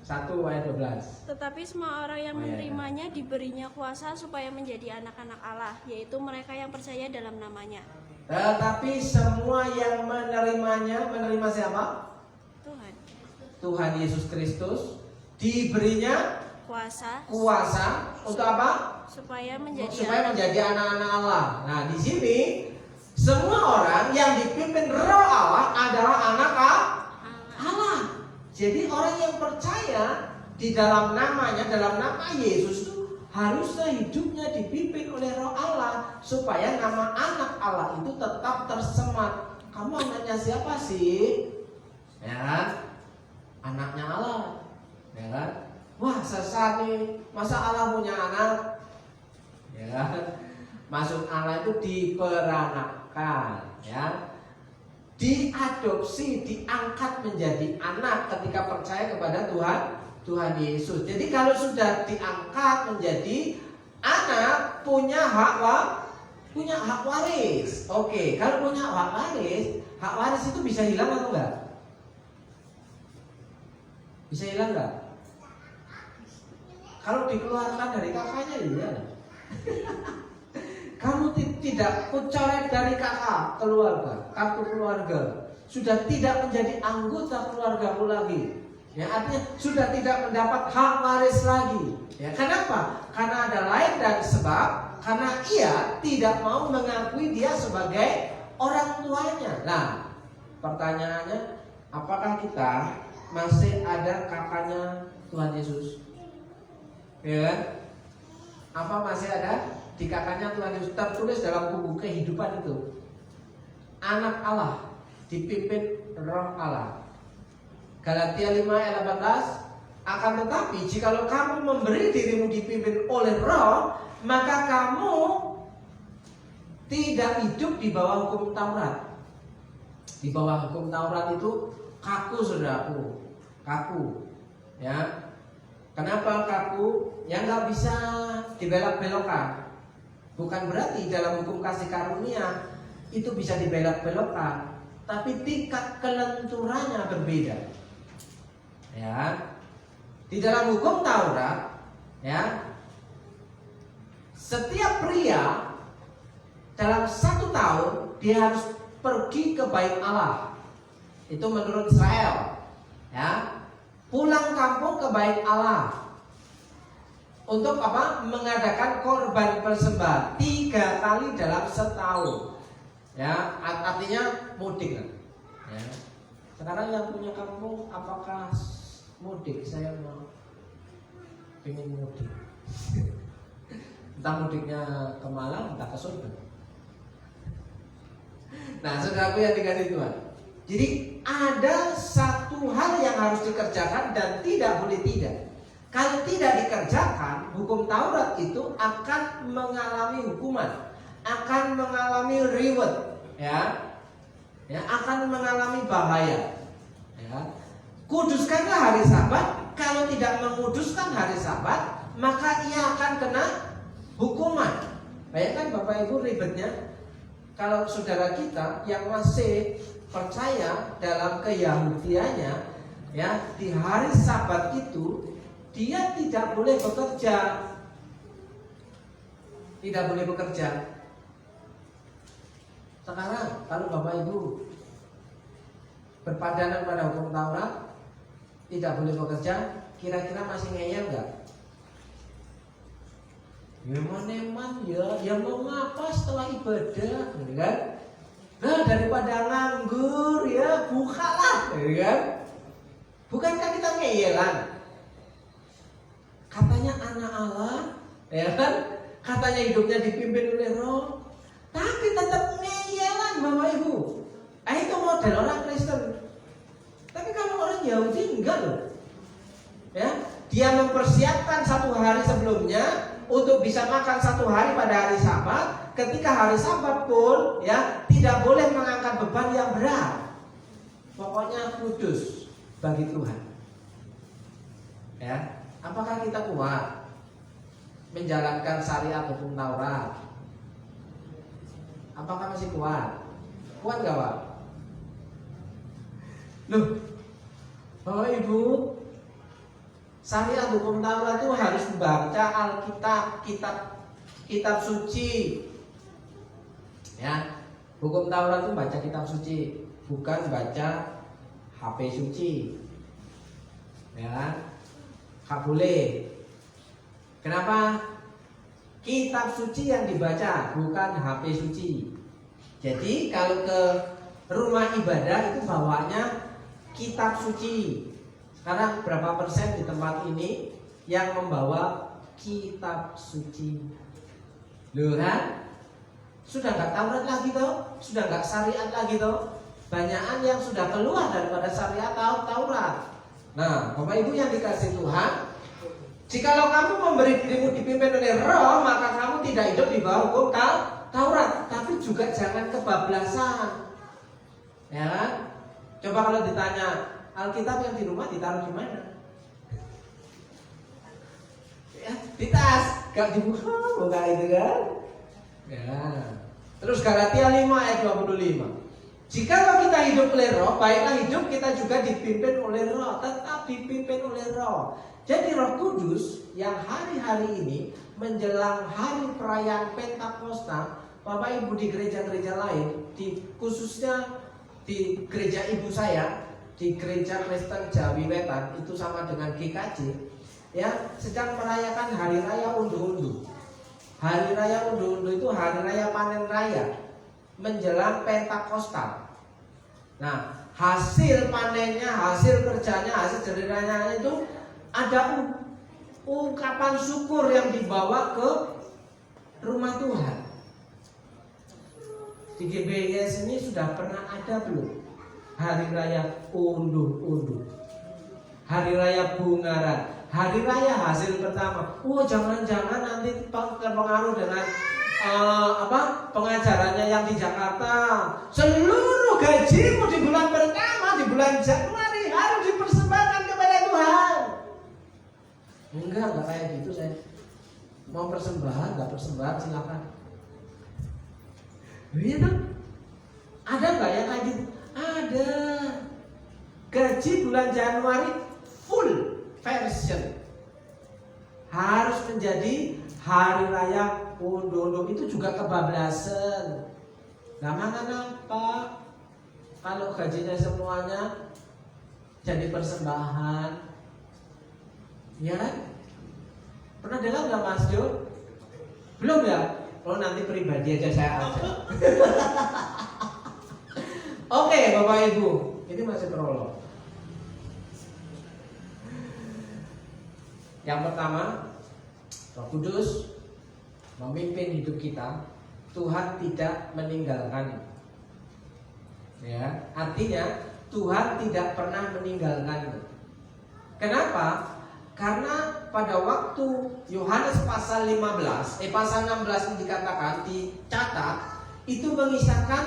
1. 1 ayat 12. Tetapi semua orang yang Oh, iya, menerimanya diberinya kuasa supaya menjadi anak-anak Allah, yaitu mereka yang percaya dalam namanya. Tetapi semua yang menerimanya, menerima siapa? Tuhan. Tuhan Yesus Kristus, diberinya Kuasa untuk apa? supaya menjadi Menjadi anak-anak Allah. Nah, di sini semua orang yang dipimpin Roh Allah adalah anak Allah. Jadi orang yang percaya di dalam namanya, dalam nama Yesus itu harusnya hidupnya dipimpin oleh Roh Allah supaya nama anak Allah itu tetap tersemat. Kamu anaknya siapa sih? Ya kan? Anaknya Allah. Ya kan? Wah, sesat nih. Masa Allah punya anak? Ya kan? Maksud Allah itu diperanakkan, ya. Diadopsi, diangkat menjadi anak ketika percaya kepada Tuhan Yesus. Jadi kalau sudah diangkat menjadi anak, punya hak waris. Oke, kalau punya hak waris itu bisa hilang atau enggak? Bisa hilang enggak? Kalau dikeluarkan dari kakaknya iya. Kamu tidak kucoret dari kakak keluarga, kartu keluarga, sudah tidak menjadi anggota keluargamu lagi. Ya, artinya sudah tidak mendapat hak waris lagi. Ya, kenapa? Karena ada lain dan sebab, karena ia tidak mau mengakui dia sebagai orang tuanya. Nah, pertanyaannya, apakah kita masih ada kakaknya Tuhan Yesus? Ya kan? Apa masih ada? Di kakaknya Tuhan Yesus tertulis dalam buku kehidupan itu. Anak Allah dipimpin Roh Allah. Galatia 5 ayat 18. Akan tetapi jikalau kamu memberi dirimu dipimpin oleh Roh, maka kamu tidak hidup di bawah hukum Taurat. Di bawah hukum Taurat itu kaku, saudaraku, kaku. Ya, kenapa kaku? Yang nggak bisa dibelok-belokkan. Bukan berarti dalam hukum kasih karunia itu bisa dibelok-belokkan, tapi tingkat kelenturannya berbeda. Ya, di dalam hukum Taurat, ya, setiap pria dalam 1 tahun dia harus pergi ke bait Allah. Itu menurut Israel. Ya, pulang kampung ke bait Allah. Untuk apa? Mengadakan korban persembahan 3 kali dalam setahun. Ya, artinya mudik kan. Ya. Sekarang yang punya kampung apakah mudik? Saya mau pengen mudik. Entah mudiknya ke Malang, entah ke surga. Nah, saudaraku yang dikasihi Tuhan. Jadi ada satu hal yang harus dikerjakan dan tidak boleh tidak. Kalau tidak dikerjakan, hukum Taurat itu akan mengalami hukuman, akan mengalami reward, ya, akan mengalami bahaya. Ya. Kuduskanlah hari Sabat. Kalau tidak menguduskan hari Sabat, maka ia akan kena hukuman. Bayangkan Bapak Ibu ribetnya. Kalau saudara kita yang masih percaya dalam keyahudiannya, ya, di hari Sabat itu dia tidak boleh bekerja. Tidak boleh bekerja. Sekarang kalau Bapak Ibu berpadanan pada hukum Taurat, tidak boleh bekerja, kira-kira masih ngeyel nggak? Ya man ya mau ngapa setelah ibadah, kan? Nah, daripada nganggur ya bukalah, kan? Bukankah kita ngeyelan? Katanya anak Allah, ya kan? Katanya hidupnya dipimpin oleh Roh, tapi tetap ngeyelan Bapak Ibu. Itu model orang Kristen. Tapi kalau orang Yahudi enggak loh. Ya, dia mempersiapkan 1 hari sebelumnya untuk bisa makan 1 hari pada hari Sabat. Ketika hari Sabat pun, ya, tidak boleh mengangkat beban yang berat. Pokoknya kudus bagi Tuhan. Ya, apakah kita kuat menjalankan syariat hukum Taurat? Apakah masih kuat? Kuat gak, Pak? Loh, Bapak Ibu, syariat hukum Taurat itu harus membaca Alkitab, kitab suci. Ya, hukum Taurat itu baca kitab suci, bukan baca HP suci. Ya kan? Gak boleh. Kenapa? Kitab suci yang dibaca, bukan HP suci. Jadi kalau ke rumah ibadah itu bawanya kitab suci. Sekarang berapa persen di tempat ini yang membawa kitab suci? Loh kan? Sudah gak Taurat lagi toh? Sudah gak syariat lagi toh? Banyakan yang sudah keluar daripada syariat Taurat. Nah, Bapak Ibu yang dikasih Tuhan, jikalau kamu memberi dirimu dipimpin oleh Roh, maka kamu tidak hidup di bawah hukum Taurat. Tapi juga jangan kebablasan. Ya kan? Coba kalau ditanya, Alkitab yang di rumah ditaruh di mana? Ya, di tas, gak dibuka, buka itu kan? Ya. Terus Galatia 5 ayat 25. Jikalau kita hidup oleh Roh, baiklah hidup kita juga dipimpin oleh Roh, tetap dipimpin oleh Roh. Jadi Roh Kudus yang hari-hari ini menjelang hari perayaan Pentakosta, Bapak Ibu di gereja-gereja lain, khususnya di gereja ibu saya, di gereja Kristen Jawi Wetan, itu sama dengan GKJ, ya, sedang merayakan hari raya undu-undu. Hari raya undu-undu itu hari raya panen raya menjelang Pentakosta. Nah, hasil panennya, hasil kerjanya, hasil jerih rayanya itu ada ungkapan syukur yang dibawa ke rumah Tuhan. Di GBIS ini sudah pernah ada belum hari raya unduh-unduh, hari raya bungaran, hari raya hasil pertama? Jangan-jangan nanti terpengaruh dengan pengajarannya yang di Jakarta. Seluruh gajimu di bulan pertama, di bulan Januari harus dipersembahkan kepada Tuhan. Enggak kayak gitu saya. Mau persembahan, enggak persembahan silakan. Iya dong. Ada nggak yang kayak gitu? Ada. Gaji bulan Januari full version harus menjadi hari raya unduh-unduh. Itu juga kebablasan. Nah, makanya apa? Kalau gajinya semuanya jadi persembahan, ya kan? Pernah dengar nggak Mas Jo? Belum ya? Nanti pribadi aja saya ajak. Oke, Bapak Ibu, ini masih prolog. Yang pertama, Roh Kudus memimpin hidup kita. Tuhan tidak meninggalkan. Ya, artinya Tuhan tidak pernah meninggalkan. Kenapa? Karena pada waktu Yohanes pasal 16 ini dikatakan, dicatat, itu mengisahkan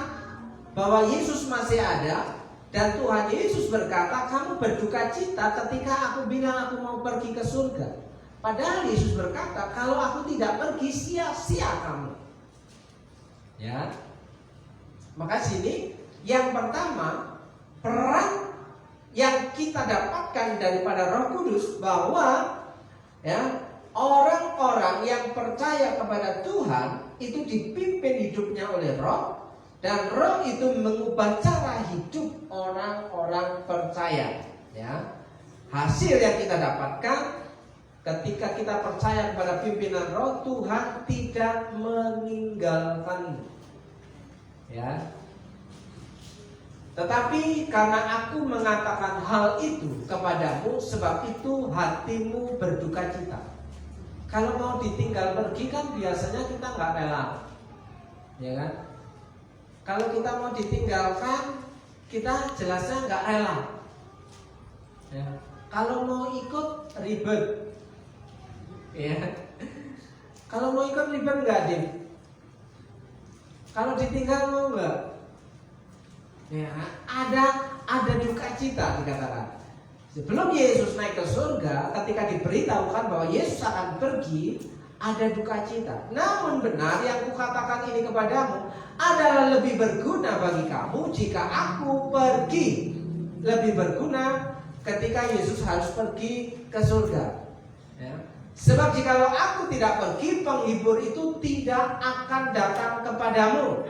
bahwa Yesus masih ada. Dan Tuhan Yesus berkata, kamu berduka cita ketika aku bilang aku mau pergi ke surga. Padahal Yesus berkata, kalau aku tidak pergi sia-sia kamu. Ya, maka sini yang pertama, peran yang kita dapatkan daripada Roh Kudus bahwa ya, orang-orang yang percaya kepada Tuhan itu dipimpin hidupnya oleh Roh, dan Roh itu mengubah cara hidup orang-orang percaya. Ya, hasil yang kita dapatkan ketika kita percaya kepada pimpinan Roh, Tuhan tidak meninggalkan. Ya. Tetapi karena aku mengatakan hal itu kepadamu, sebab itu hatimu berduka cita. Kalau mau ditinggal pergi kan biasanya kita nggak rela, ya kan? Kalau kita mau ditinggalkan, kita jelasnya nggak rela. Ya. Kalau mau ikut ribet, ya. Kalau mau ikut ribet nggak, Dim? Kalau ditinggal mau nggak? Ya, ada duka cita dikatakan. Sebelum Yesus naik ke surga, ketika diberitahukan bahwa Yesus akan pergi, ada duka cita. Namun benar yang kukatakan ini kepadamu adalah lebih berguna bagi kamu jika aku pergi. Lebih berguna ketika Yesus harus pergi ke surga. Ya. Sebab jikalau aku tidak pergi, penghibur itu tidak akan datang kepadamu.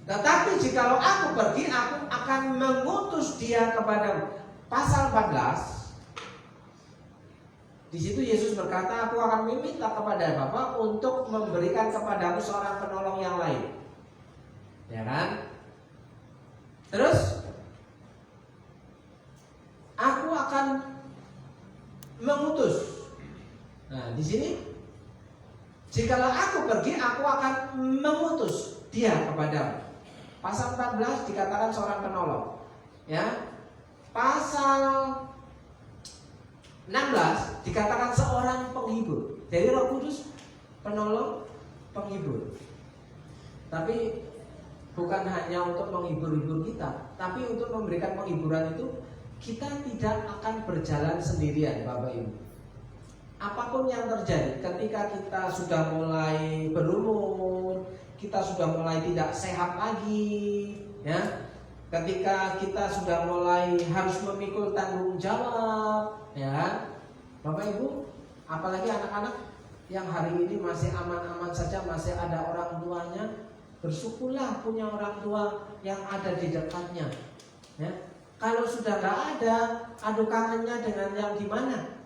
Tetapi jikalau aku pergi, aku akan mengutus dia kepadamu. Pasal 14. Di situ Yesus berkata, aku akan meminta kepada Bapa untuk memberikan kepadamu seorang penolong yang lain. Ya kan? Terus aku akan mengutus. Nah, di sini jikalau aku pergi, aku akan mengutus dia kepadamu. Pasal 14 dikatakan seorang penolong. Ya. Pasal 16 dikatakan seorang penghibur. Jadi Roh Kudus penolong, penghibur. Tapi bukan hanya untuk menghibur-hibur kita, tapi untuk memberikan penghiburan itu kita tidak akan berjalan sendirian, Bapak Ibu. Apapun yang terjadi, ketika kita sudah mulai berumur, kita sudah mulai tidak sehat lagi, ya. Ketika kita sudah mulai harus memikul tanggung jawab, ya, Bapak Ibu, apalagi anak-anak yang hari ini masih aman-aman saja, masih ada orang tuanya, bersyukurlah punya orang tua yang ada di dekatnya. Ya. Kalau sudah nggak ada, adu kangennya dengan yang di mana?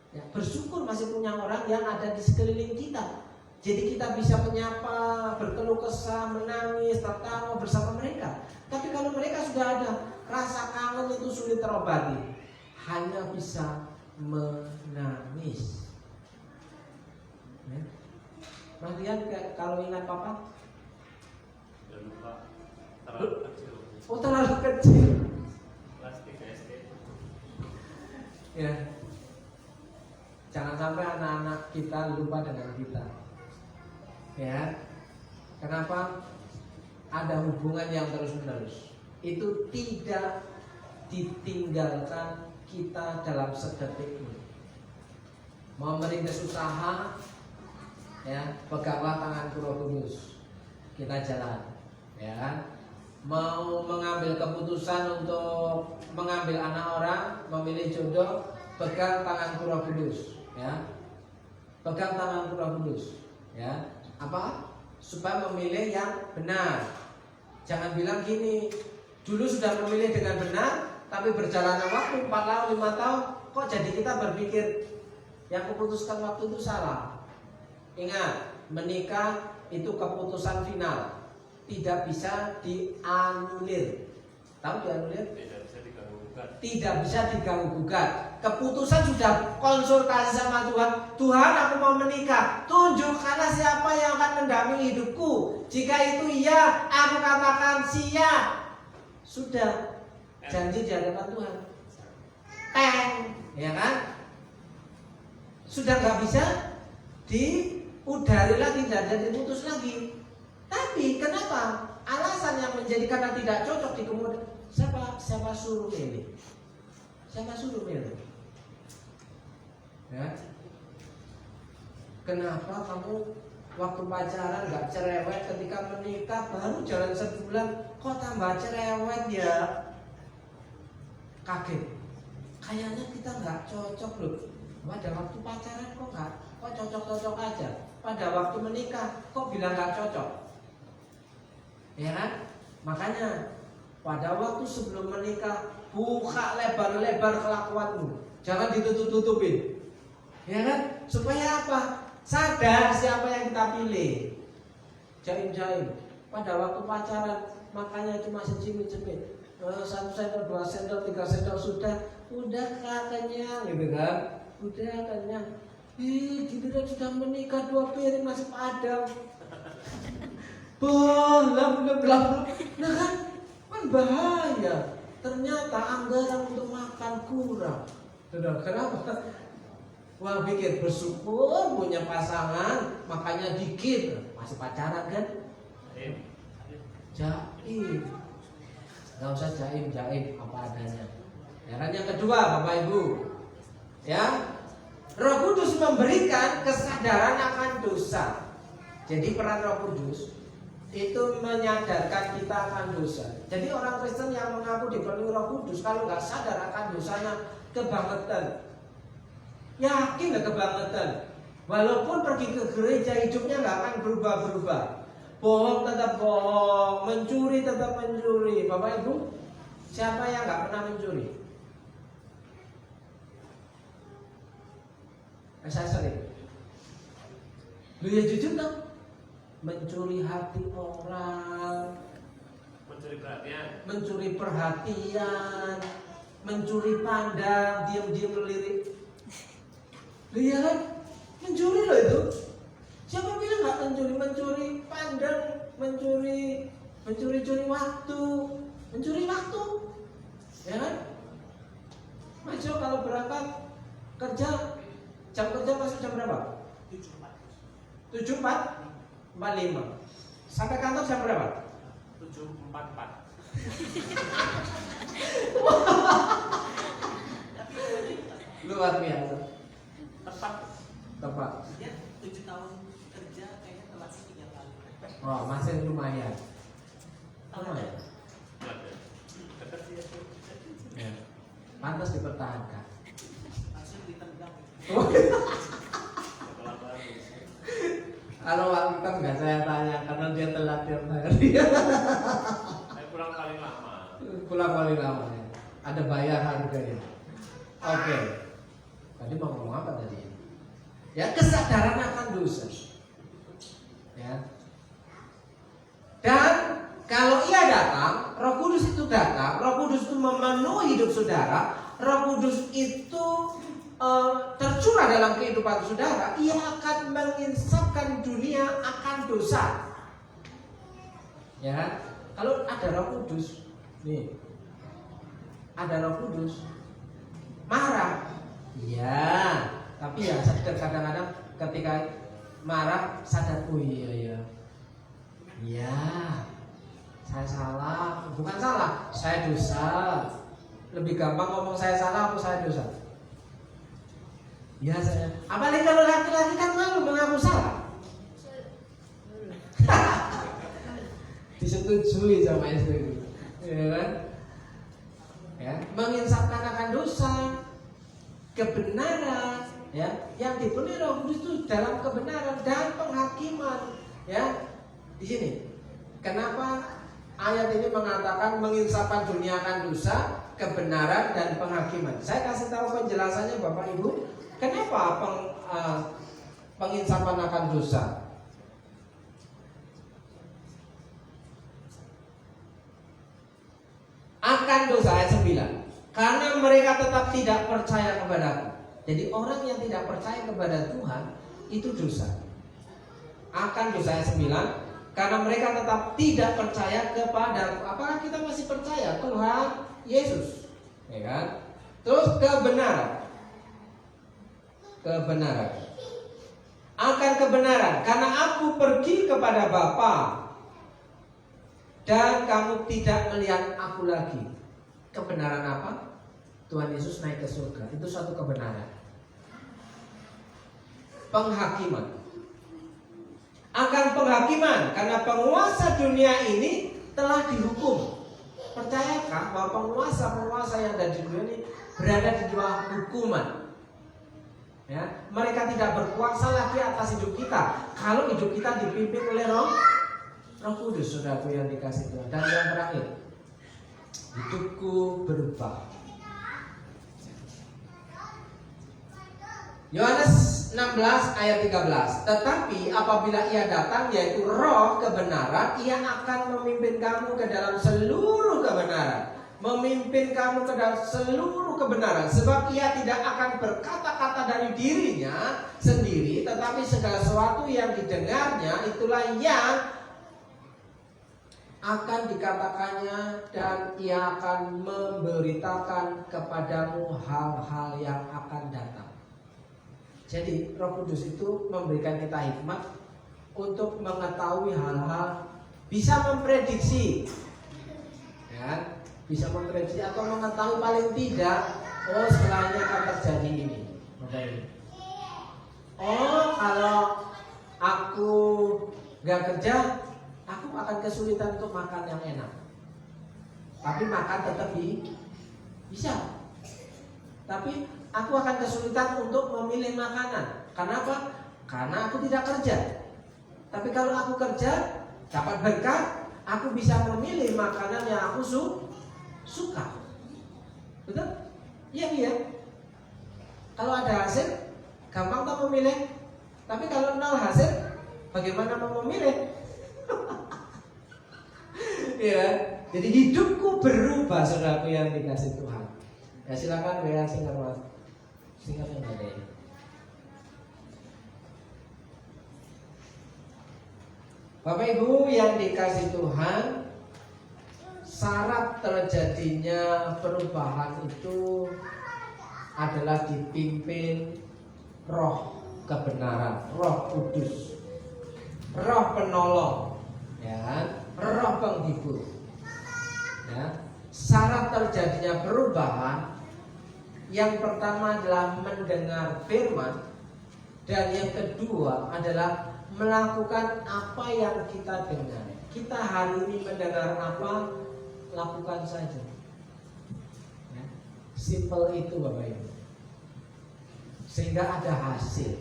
Ya, bersyukur masih punya orang yang ada di sekeliling kita. Jadi kita bisa menyapa, berkeluh kesah, menangis, tertawa bersama mereka. Tapi kalau mereka sudah ada, rasa kangen itu sulit terobati. Hanya bisa menangis. Ya. Mas Rian kalau ingat papa? Dan lupa terlalu kecil. Oh, terlalu kecil. Kelas 3 SD. Ya. Jangan sampai anak-anak kita lupa dengan kita. Ya. Kenapa? Ada hubungan yang terus-menerus. Itu tidak ditinggalkan kita dalam sedetik ini. Mau merintis usaha, ya, peganglah tangan Roh Kudus. Kita jalan, ya. Mau mengambil keputusan untuk mengambil anak orang, memilih jodoh, pegang tangan Roh Kudus, ya. Pegang tangan Roh Kudus, ya. Apa? Supaya memilih yang benar. Jangan bilang gini, dulu sudah memilih dengan benar, tapi berjalannya waktu 4 tahun, 5 tahun, kok jadi kita berpikir yang keputuskan waktu itu salah. Ingat, menikah itu keputusan final, tidak bisa dianulir. Tahu dianulir? Tidak bisa diganggu-gugat. Tidak bisa diganggu-gugat. Keputusan sudah konsultasi sama Tuhan. Tuhan, aku mau menikah. Tunjukkanlah siapa yang akan mendampingi hidupku. Jika itu iya, aku katakan siap. Sudah janji di hadapan Tuhan. Teng, ya kan? Sudah nggak bisa diudari lagi, tidak diputus lagi. Tapi kenapa? Alasan yang menjadi karena tidak cocok di kemudian. Siapa suruh milih? Siapa suruh milih? Ya. Kenapa kamu waktu pacaran nggak cerewet, ketika menikah baru jalan sebulan kok tambah cerewet ya? Kaget. Kayaknya kita nggak cocok loh. Pada waktu pacaran kok cocok-cocok aja. Pada waktu menikah kok bilang nggak cocok. Ya kan? Makanya pada waktu sebelum menikah buka lebar-lebar kelakuanmu. Jangan ditutup-tutupin. Ya kan? Supaya apa? Sadar siapa yang kita pilih. Jaim-jaim. Pada waktu pacaran makanya cuma secimit-cimit. 1 sendok, 2 sendok, 3 sendok udah kenyang gitu kan? Udah kenyang. Giliran sudah menikah 2 piring masih padam. Belum. Nah kan bahaya. Ternyata anggaran untuk makan kurang. Sudah kenapa? Wah, pikir bersyukur punya pasangan, makanya dikit. Masih pacaran kan? Jaim. Nggak usah jaim apa adanya. Ya kan, yang kedua, Bapak Ibu, ya, Roh Kudus memberikan kesadaran akan dosa. Jadi peran Roh Kudus itu menyadarkan kita akan dosa. Jadi orang Kristen yang mengaku dipenuhi Roh Kudus, kalau nggak sadar akan dosanya, kebangetan. Yakin nggak kebangetan? Walaupun pergi ke gereja, hidupnya nggak akan berubah-berubah. Bohong tetap bohong, mencuri tetap mencuri. Bapak Ibu, siapa yang nggak pernah mencuri? Saya sering. Lu ya jujur dong. Mencuri hati orang, mencuri perhatian, mencuri pandang, diam-diam melirik. Lu ya kan? Mencuri loh itu. Siapa bilang nggak mencuri? Mencuri pandang, mencuri waktu, ya kan? Masuk kalau berangkat kerja, jam kerja masuk jam berapa? 7.45. Sampai kantor jam berapa? 7.44. Luar biasa. Tepat. Dia 7 tahun kerja kayaknya telat 3 kali. Oh, masih lumayan. Lumayan. Ya. Pantas dipertahankan. Langsung ditendang. Kalau waktu kan nggak saya tanya karena dia telat tiap hari. Saya pulang paling lama. Pulang paling lama ya. Ada bayar harganya. Oke. Tadi mau ngomong apa tadi? Ya, kesadaran akan dosa. Ya. Dan kalau ia datang, Roh Kudus itu datang, Roh Kudus itu memenuhi hidup saudara, Roh Kudus itu tercurah dalam kehidupan saudara, ia akan menginsapkan dunia akan dosa. Ya kan? Kalau ada Roh Kudus, nih, ada Roh Kudus, marah, iya, tapi ya kadang-kadang ketika marah sadar, oh iya, saya salah, bukan salah, saya dosa. Lebih gampang ngomong saya salah atau saya dosa. Ya saya. Apalagi kalau laki-laki kan malu mengaku salah. Disetujui sama istri, ya kan? Ya, menginsapkan akan dosa, kebenaran, ya, yang dipenuhi Roh Kudus itu dalam kebenaran dan penghakiman, ya. Di sini, kenapa ayat ini mengatakan menginsapkan dunia akan dosa, kebenaran dan penghakiman? Saya kasih tahu penjelasannya Bapak Ibu. Kenapa penginsapan akan dosa? Akan dosa ayat 9. Karena mereka tetap tidak percaya kepadaku. Jadi orang yang tidak percaya kepada Tuhan itu dosa. Akan dosa ayat 9. Karena mereka tetap tidak percaya kepadaku. Apakah kita masih percaya Tuhan Yesus? Ya kan? Terus kebenaran. Kebenaran. Akan kebenaran. Karena aku pergi kepada Bapa dan kamu tidak melihat aku lagi. Kebenaran apa? Tuhan Yesus naik ke surga. Itu suatu kebenaran. Penghakiman. Akan penghakiman. Karena penguasa dunia ini telah dihukum. Percayakah bahwa penguasa-penguasa yang ada di dunia ini berada di bawah hukuman? Ya, mereka tidak berkuasa lagi atas hidup kita kalau hidup kita dipimpin oleh Roh Kudus, saudaraku yang dikasih Tuhan. Dan yang terakhir, hidupku berubah. Yohanes 16 ayat 13. Tetapi apabila ia datang, yaitu Roh kebenaran, ia akan memimpin kamu ke dalam seluruh kebenaran. Memimpin kamu ke dalam seluruh kebenaran. Sebab ia tidak akan berkata-kata dari dirinya sendiri, tetapi segala sesuatu yang didengarnya itulah yang akan dikatakannya, dan ia akan memberitakan kepadamu hal-hal yang akan datang. Jadi Roh Kudus itu memberikan kita hikmat untuk mengetahui hal-hal, bisa memprediksi, ya, bisa memprediksi atau mengetahui paling tidak, oh setelahnya akan terjadi ini. Oh kalau aku gak kerja, aku akan kesulitan untuk makan yang enak. Tapi makan tetap bisa. Tapi aku akan kesulitan untuk memilih makanan. Kenapa? Karena aku tidak kerja. Tapi kalau aku kerja, dapat berkat, aku bisa memilih makanan yang aku suka. Betul? Iya. Kalau ada hasil, gampang tak memilih. Tapi kalau nol hasil, bagaimana mau memilih? Ya, jadi hidupku berubah, saudaraku yang dikasih Tuhan. Ya silakan WA singkatnya ada ya. Bapak Ibu yang dikasih Tuhan, syarat terjadinya perubahan itu adalah dipimpin Roh kebenaran, Roh Kudus, Roh penolong, ya, Roh penghibur. Ya. Syarat terjadinya perubahan yang pertama adalah mendengar firman, dan yang kedua adalah melakukan apa yang kita dengar. Kita hari ini mendengar apa, lakukan saja. Ya. Simple itu Bapak Ibu. Sehingga ada hasil.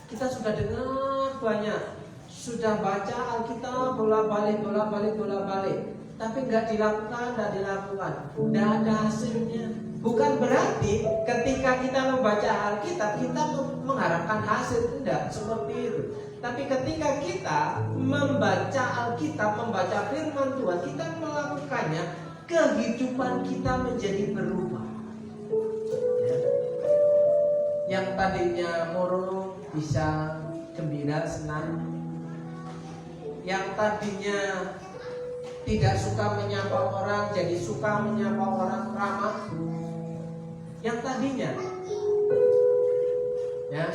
Kita sudah dengar banyak, sudah baca Alkitab bolak-balik, tapi nggak dilakukan, nggak ada hasilnya. Bukan berarti ketika kita membaca Alkitab kita mengharapkan hasil, tidak seperti itu. Tapi ketika kita membaca Alkitab, membaca firman Tuhan, kita melakukannya, kehidupan kita menjadi berubah. Yang tadinya murung bisa gembira, senang. Yang tadinya tidak suka menyapa orang jadi suka menyapa orang, ramah. Yang tadinya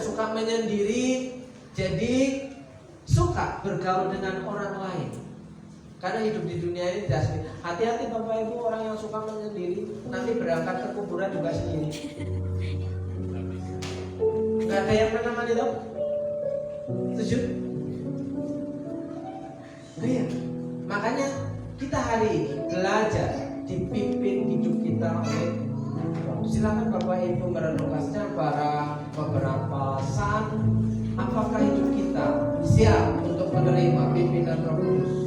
suka menyendiri jadi suka bergaul dengan orang lain. Karena hidup di dunia ini tidak sendiri. Hati-hati Bapak Ibu, orang yang suka menyendiri nanti berangkat ke kuburan juga sendiri. Gak ada yang menemani itu. Setuju? Iya. Makanya kita hari ini belajar dipimpin hidup kita oleh Tuhan. Silakan Bapak Ibu merenungkannya para beberapa saat. Apakah hidup kita siap untuk menerima pimpinan Roh Kudus?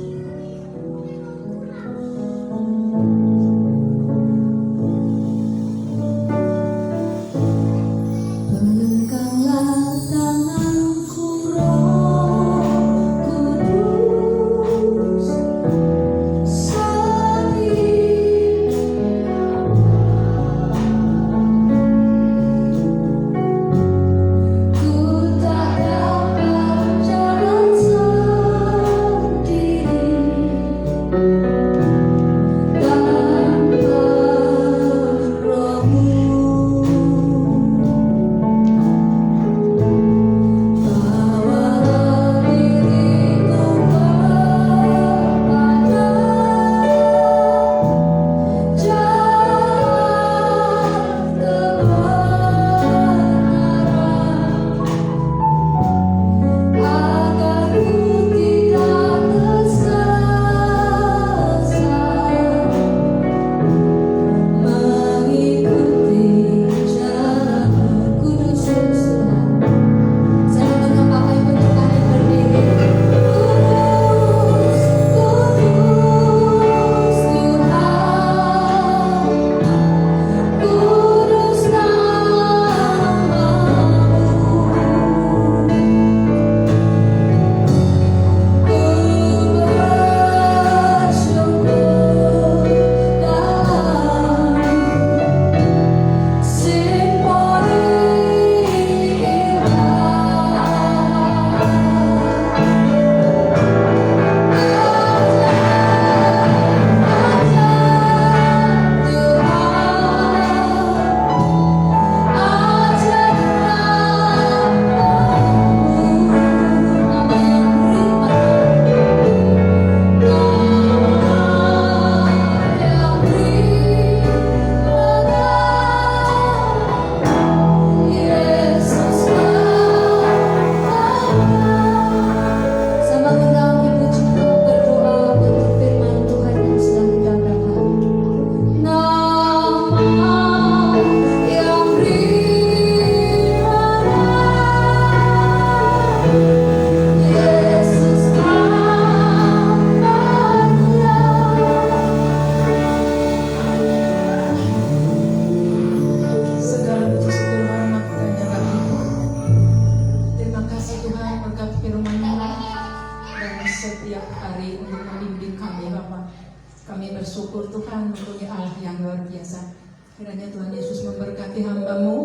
bersyukur Tuhan mempunyai Allah yang luar biasa. Kiranya Tuhan Yesus memberkati hamba-Mu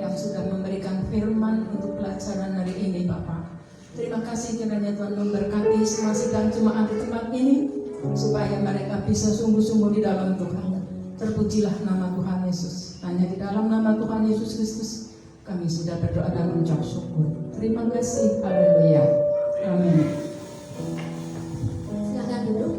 yang sudah memberikan firman untuk pelajaran hari ini, Bapak. Terima kasih kiranya Tuhan memberkati semua sidang jemaat di tempat ini, supaya mereka bisa sungguh-sungguh di dalam Tuhan. Terpujilah nama Tuhan Yesus. Hanya di dalam nama Tuhan Yesus Kristus kami sudah berdoa dan mengucap syukur. Terima kasih. Haleluya. Amin. Silakan duduk.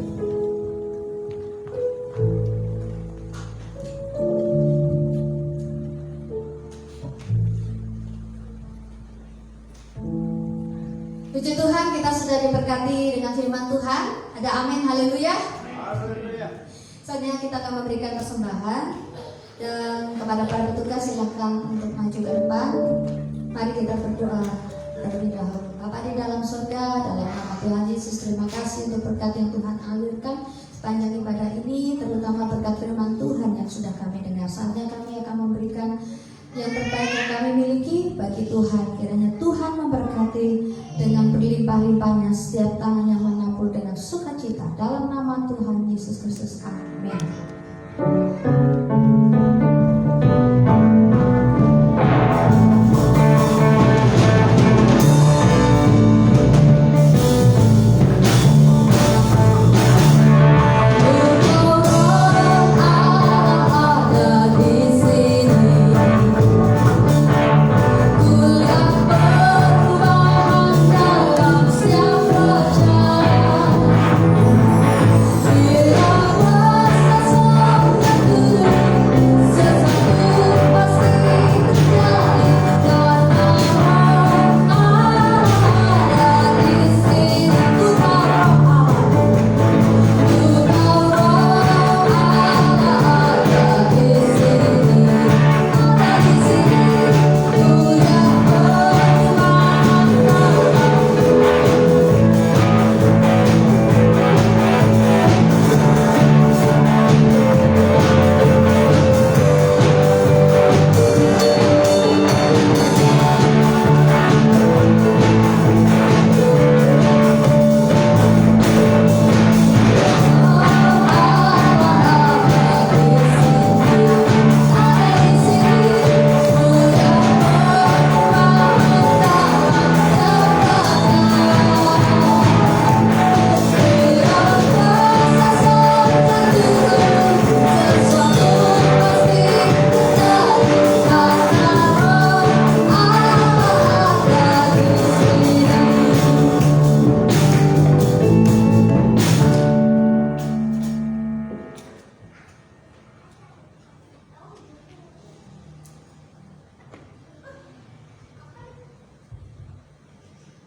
Puji Tuhan, kita sudah diberkati dengan firman Tuhan. Ada amin, haleluya. Saatnya kita akan memberikan persembahan. Dan kepada para petugas silakan untuk maju ke depan. Mari kita berdoa terlebih dahulu. Bapa di dalam surga, dalam nama Tuhan Yesus, terima kasih untuk berkat yang Tuhan alirkan sepanjang ibadah ini, terutama berkat firman Tuhan yang sudah kami dengar. Saatnya kami akan memberikan yang terbaik yang kami miliki bagi Tuhan. Kiranya Tuhan memberkati dengan berlimpah-limpahnya setiap tangan yang menabur dengan sukacita. Dalam nama Tuhan Yesus Kristus, amin.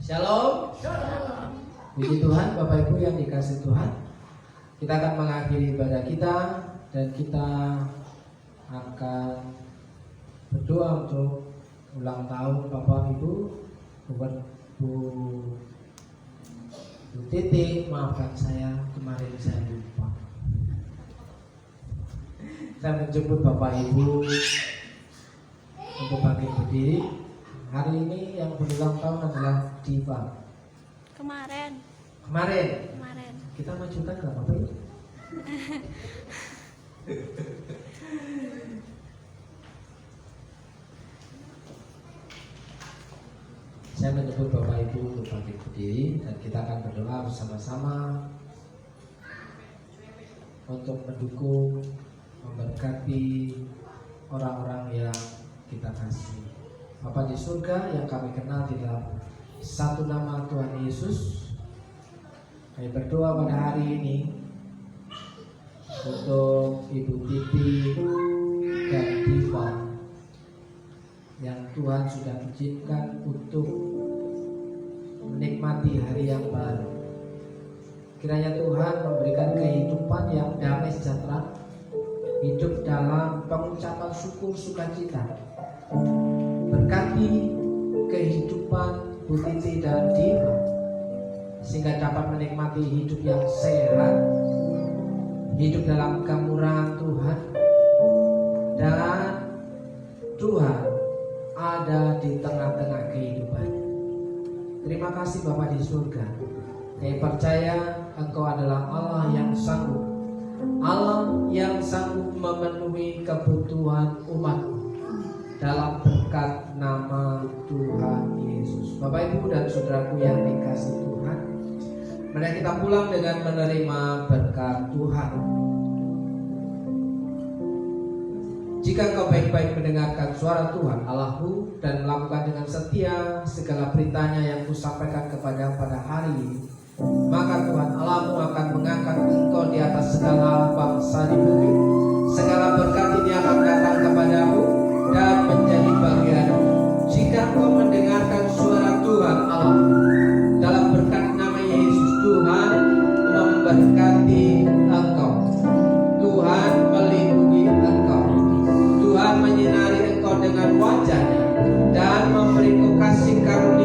Shalom. Puji Tuhan, Bapak Ibu yang dikasihi Tuhan. Kita akan mengakhiri ibadah kita dan kita akan berdoa untuk ulang tahun Bapak Ibu. Bu Titi, maafkan saya, kemarin saya lupa. Saya menjemput Bapak Ibu untuk bangkit berdiri. Hari ini yang berulang tahun adalah Diva. Kemarin. Kita majukan nggak Bapak Ibu? Saya menyebut Bapak Ibu untuk bangkit berdiri dan kita akan berdoa bersama-sama untuk mendukung, memberkati orang-orang yang kita kasih. Bapa di surga yang kami kenal di dalam satu nama Tuhan Yesus, kami berdoa pada hari ini untuk Ibu Titi dan Diva yang Tuhan sudah izinkan untuk menikmati hari yang baru. Kiranya Tuhan memberikan kehidupan yang damai sejahtera, hidup dalam pengucapan syukur sukacita. Berkati kehidupan Bu Titi dan Diva sehingga dapat menikmati hidup yang sehat, hidup dalam kemurahan Tuhan, dan Tuhan ada di tengah-tengah kehidupan. Terima kasih Bapa di surga. Kami percaya Engkau adalah Allah yang sanggup, Allah yang sanggup memenuhi kebutuhan umat dalam berkat nama Tuhan Yesus. Bapak Ibu dan saudaraku yang dikasihi Tuhan, mari kita pulang dengan menerima berkat Tuhan. Jika engkau baik-baik mendengarkan suara Tuhan Allahmu dan melakukan dengan setia segala beritanya yang kusampaikan kepada pada hari ini, maka Tuhan Allahmu akan mengangkat engkau di atas segala bangsa di bumi. Segala berkat ini akan datang kepadamu dan menjadi bagianmu jika engkau mendengarkan suara Tuhan Allah. Dalam berkat nama Yesus, Tuhan memberkati engkau, Tuhan melindungi engkau, Tuhan menyinari engkau dengan wajah-Nya dan memberi kasih karunia